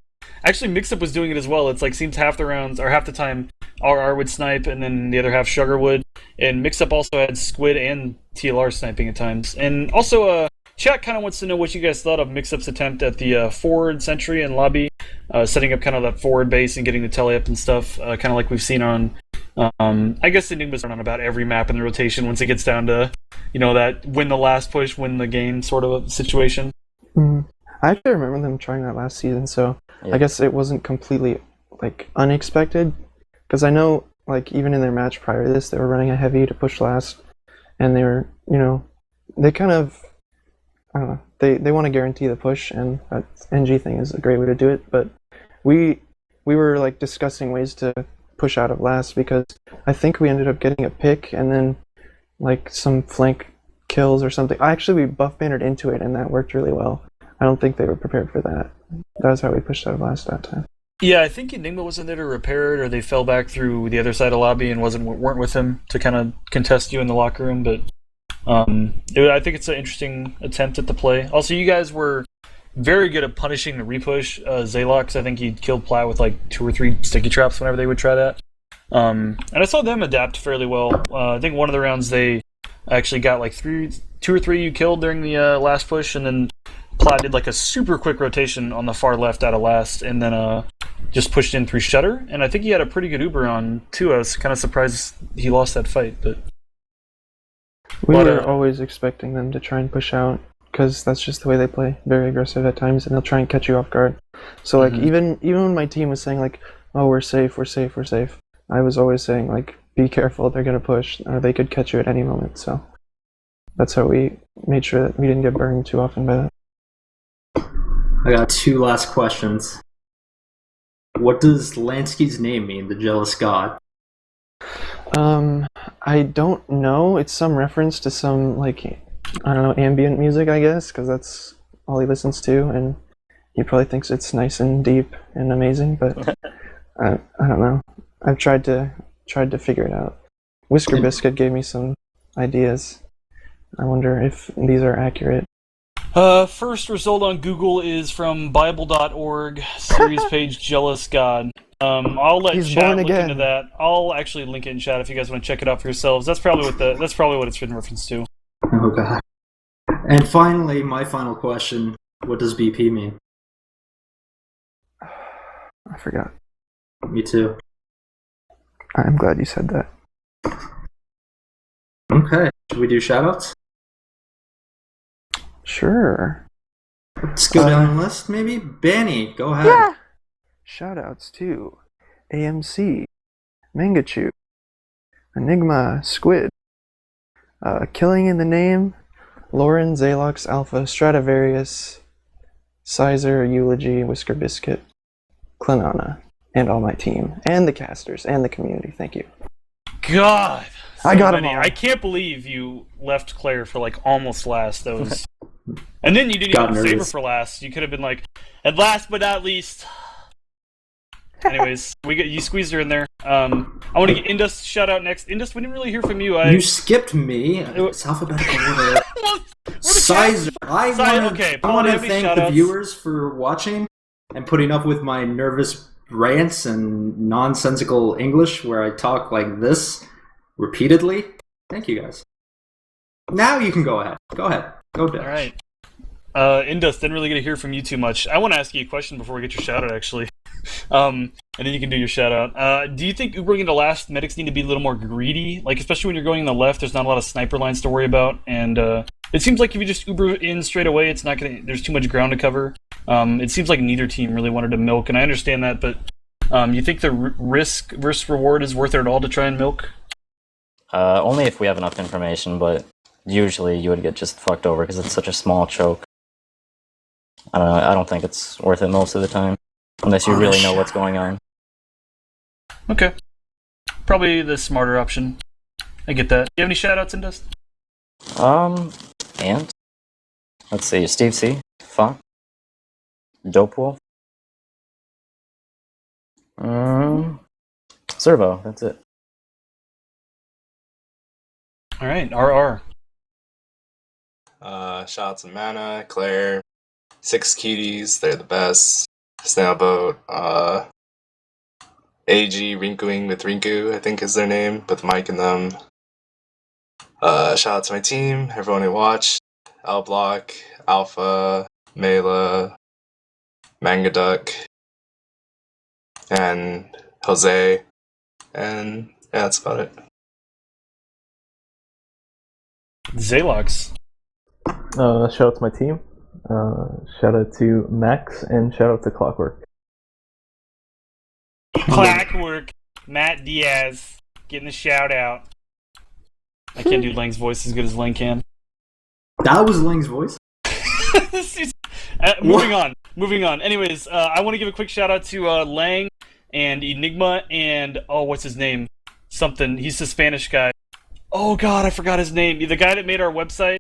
Actually, Mixup was doing it as well. It's seems half the rounds, or half the time, RR would snipe, and then the other half Sugar would. And Mixup also had Squid and TLR sniping at times. And also, chat kind of wants to know what you guys thought of Mixup's attempt at the forward sentry and lobby, setting up kind of that forward base and getting the tele up and stuff, kind of like we've seen on. I guess Enigma's on about every map in the rotation once it gets down to, that win the last push, win the game sort of a situation. I actually remember them trying that last season, so yeah. I guess it wasn't completely unexpected, because I know even in their match prior to this, they were running a heavy to push last, and they were they kind of, I don't know, they want to guarantee the push, and that NG thing is a great way to do it. But we were like discussing ways to push out of last because I think we ended up getting a pick and then like some flank kills or something. We buff bannered into it, and that worked really well. I don't think they were prepared for that. That was how we pushed out of last that time. Yeah, I think Enigma wasn't there to repair it, or they fell back through the other side of the lobby and weren't with him to kind of contest you in the locker room. But I think it's an interesting attempt at the play. Also, you guys were very good at punishing the repush. Zaylox, I think he killed Plat with like 2 or 3 sticky traps whenever they would try that. And I saw them adapt fairly well. I think one of the rounds they actually got like 2 or 3 you killed during the last push, and then Plat did like a super quick rotation on the far left out of last, and then just pushed in through Shutter. And I think he had a pretty good Uber on too. I was kind of surprised he lost that fight, but we were always expecting them to try and push out because that's just the way they play. Very aggressive at times, and they'll try and catch you off guard. So like even when my team was saying like, "Oh, we're safe," I was always saying like, "Be careful, they're gonna push, or they could catch you at any moment." So that's how we made sure that we didn't get burned too often by that. I got 2 last questions. What does Lansky's name mean, the Jealous God? I don't know. It's some reference to some, like, I don't know, ambient music, I guess, because that's all he listens to, and he probably thinks it's nice and deep and amazing, but I don't know. I've tried to figure it out. Whisker Biscuit gave me some ideas. I wonder if these are accurate. First result on Google is from Bible.org, series page Jealous God. I'll let He's chat born look again. into that. I'll actually link it in chat if you guys want to check it out for yourselves. That's probably what it's in reference to. Oh god. And finally, my final question, what does BP mean? I forgot. Me too. I'm glad you said that. Okay, should we do shoutouts? Sure. Let's go down the list, maybe? Banny, go ahead. Yeah. Shoutouts to AMC, Mangachu, Enigma, Squid, Killing in the Name, Lauren, Zalox, Alpha, Stradivarius, Cyzer, Eulogy, Whisker Biscuit, Clenana, and all my team, and the casters, and the community. Thank you. God, I got 'em all. I can't believe you left Claire for like almost last. That was, and then you didn't Got even save her nervous. for last. You could have been like, and last but not least. Anyways, you squeezed her in there. I want to get Indus shout out next. Indus, we didn't really hear from you. You skipped me. It's alphabetical order. Cyzer, I want to thank the viewers for watching and putting up with my nervous rants and nonsensical English where I talk like this repeatedly. Thank you guys. Now you can go ahead. Go ahead. Go Dash. All right. Indus, didn't really get to hear from you too much. I want to ask you a question before we get your shout out, actually. And then you can do your shout out. Do you think Ubering into last medics need to be a little more greedy? Like, especially when you're going in the left, there's not a lot of sniper lines to worry about, and it seems like if you just Uber in straight away, it's not gonna. There's too much ground to cover. It seems like neither team really wanted to milk, and I understand that, but you think the risk versus reward is worth it at all to try and milk? Only if we have enough information, but usually you would get just fucked over because it's such a small choke. I don't know. I don't think it's worth it most of the time, unless you really know what's going on. Okay. Probably the smarter option. I get that. Do you have any shoutouts, Indus? And let's see, Steve C, Fuck, Dope Wolf, Servo. That's it. All right, RR. Shout out to Mana, Claire, 6 Cuties, they're the best. Snailboat, AG Rinkuing with Rinku, I think is their name, with Mike and them. Shout out to my team, everyone who watched. L Block, Alpha, Mela, Manga Duck, and Jose, and yeah, that's about it. Zalox. Shout out to my team. Shout out to Max, and shout out to Clockwork. Clockwork. Matt Diaz getting the shout out. I can't do Lang's voice as good as Lang can. That was Ling's voice. Moving on. Moving on. Anyways, I want to give a quick shout out to Lang and Enigma and what's his name? Something. He's the Spanish guy. Oh God, I forgot his name. The guy that made our website.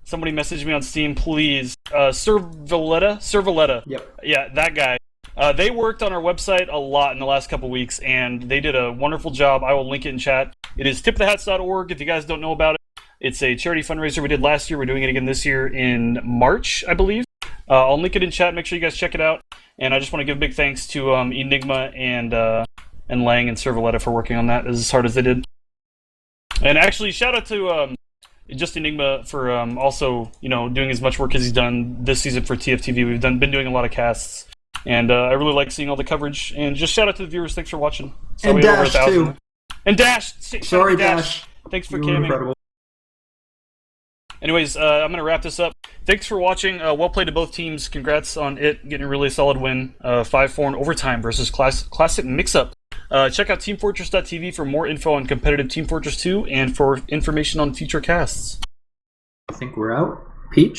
Somebody message me on Steam, please. Servaletta. Yep. Yeah, that guy. They worked on our website a lot in the last couple weeks, and they did a wonderful job. I will link it in chat. It is tipthehats.org if you guys don't know about it. It's a charity fundraiser we did last year. We're doing it again this year in March, I believe. I'll link it in chat. Make sure you guys check it out. And I just want to give a big thanks to Enigma and Lang and Servaletta for working on that as hard as they did. And actually, shout out to just Enigma for also doing as much work as he's done this season for TFTV. We've been doing a lot of casts, and I really like seeing all the coverage. And just shout out to the viewers. Thanks for watching. So and we Dash too. And Dash. Sorry, Dash. Thanks for You were camming. incredible. Anyways, I'm going to wrap this up. Thanks for watching. Well played to both teams. Congrats on it getting a really solid win. 5-4 in overtime versus Classic Mixup. Check out teamfortress.tv for more info on competitive Team Fortress 2 and for information on future casts. I think we're out. Peach?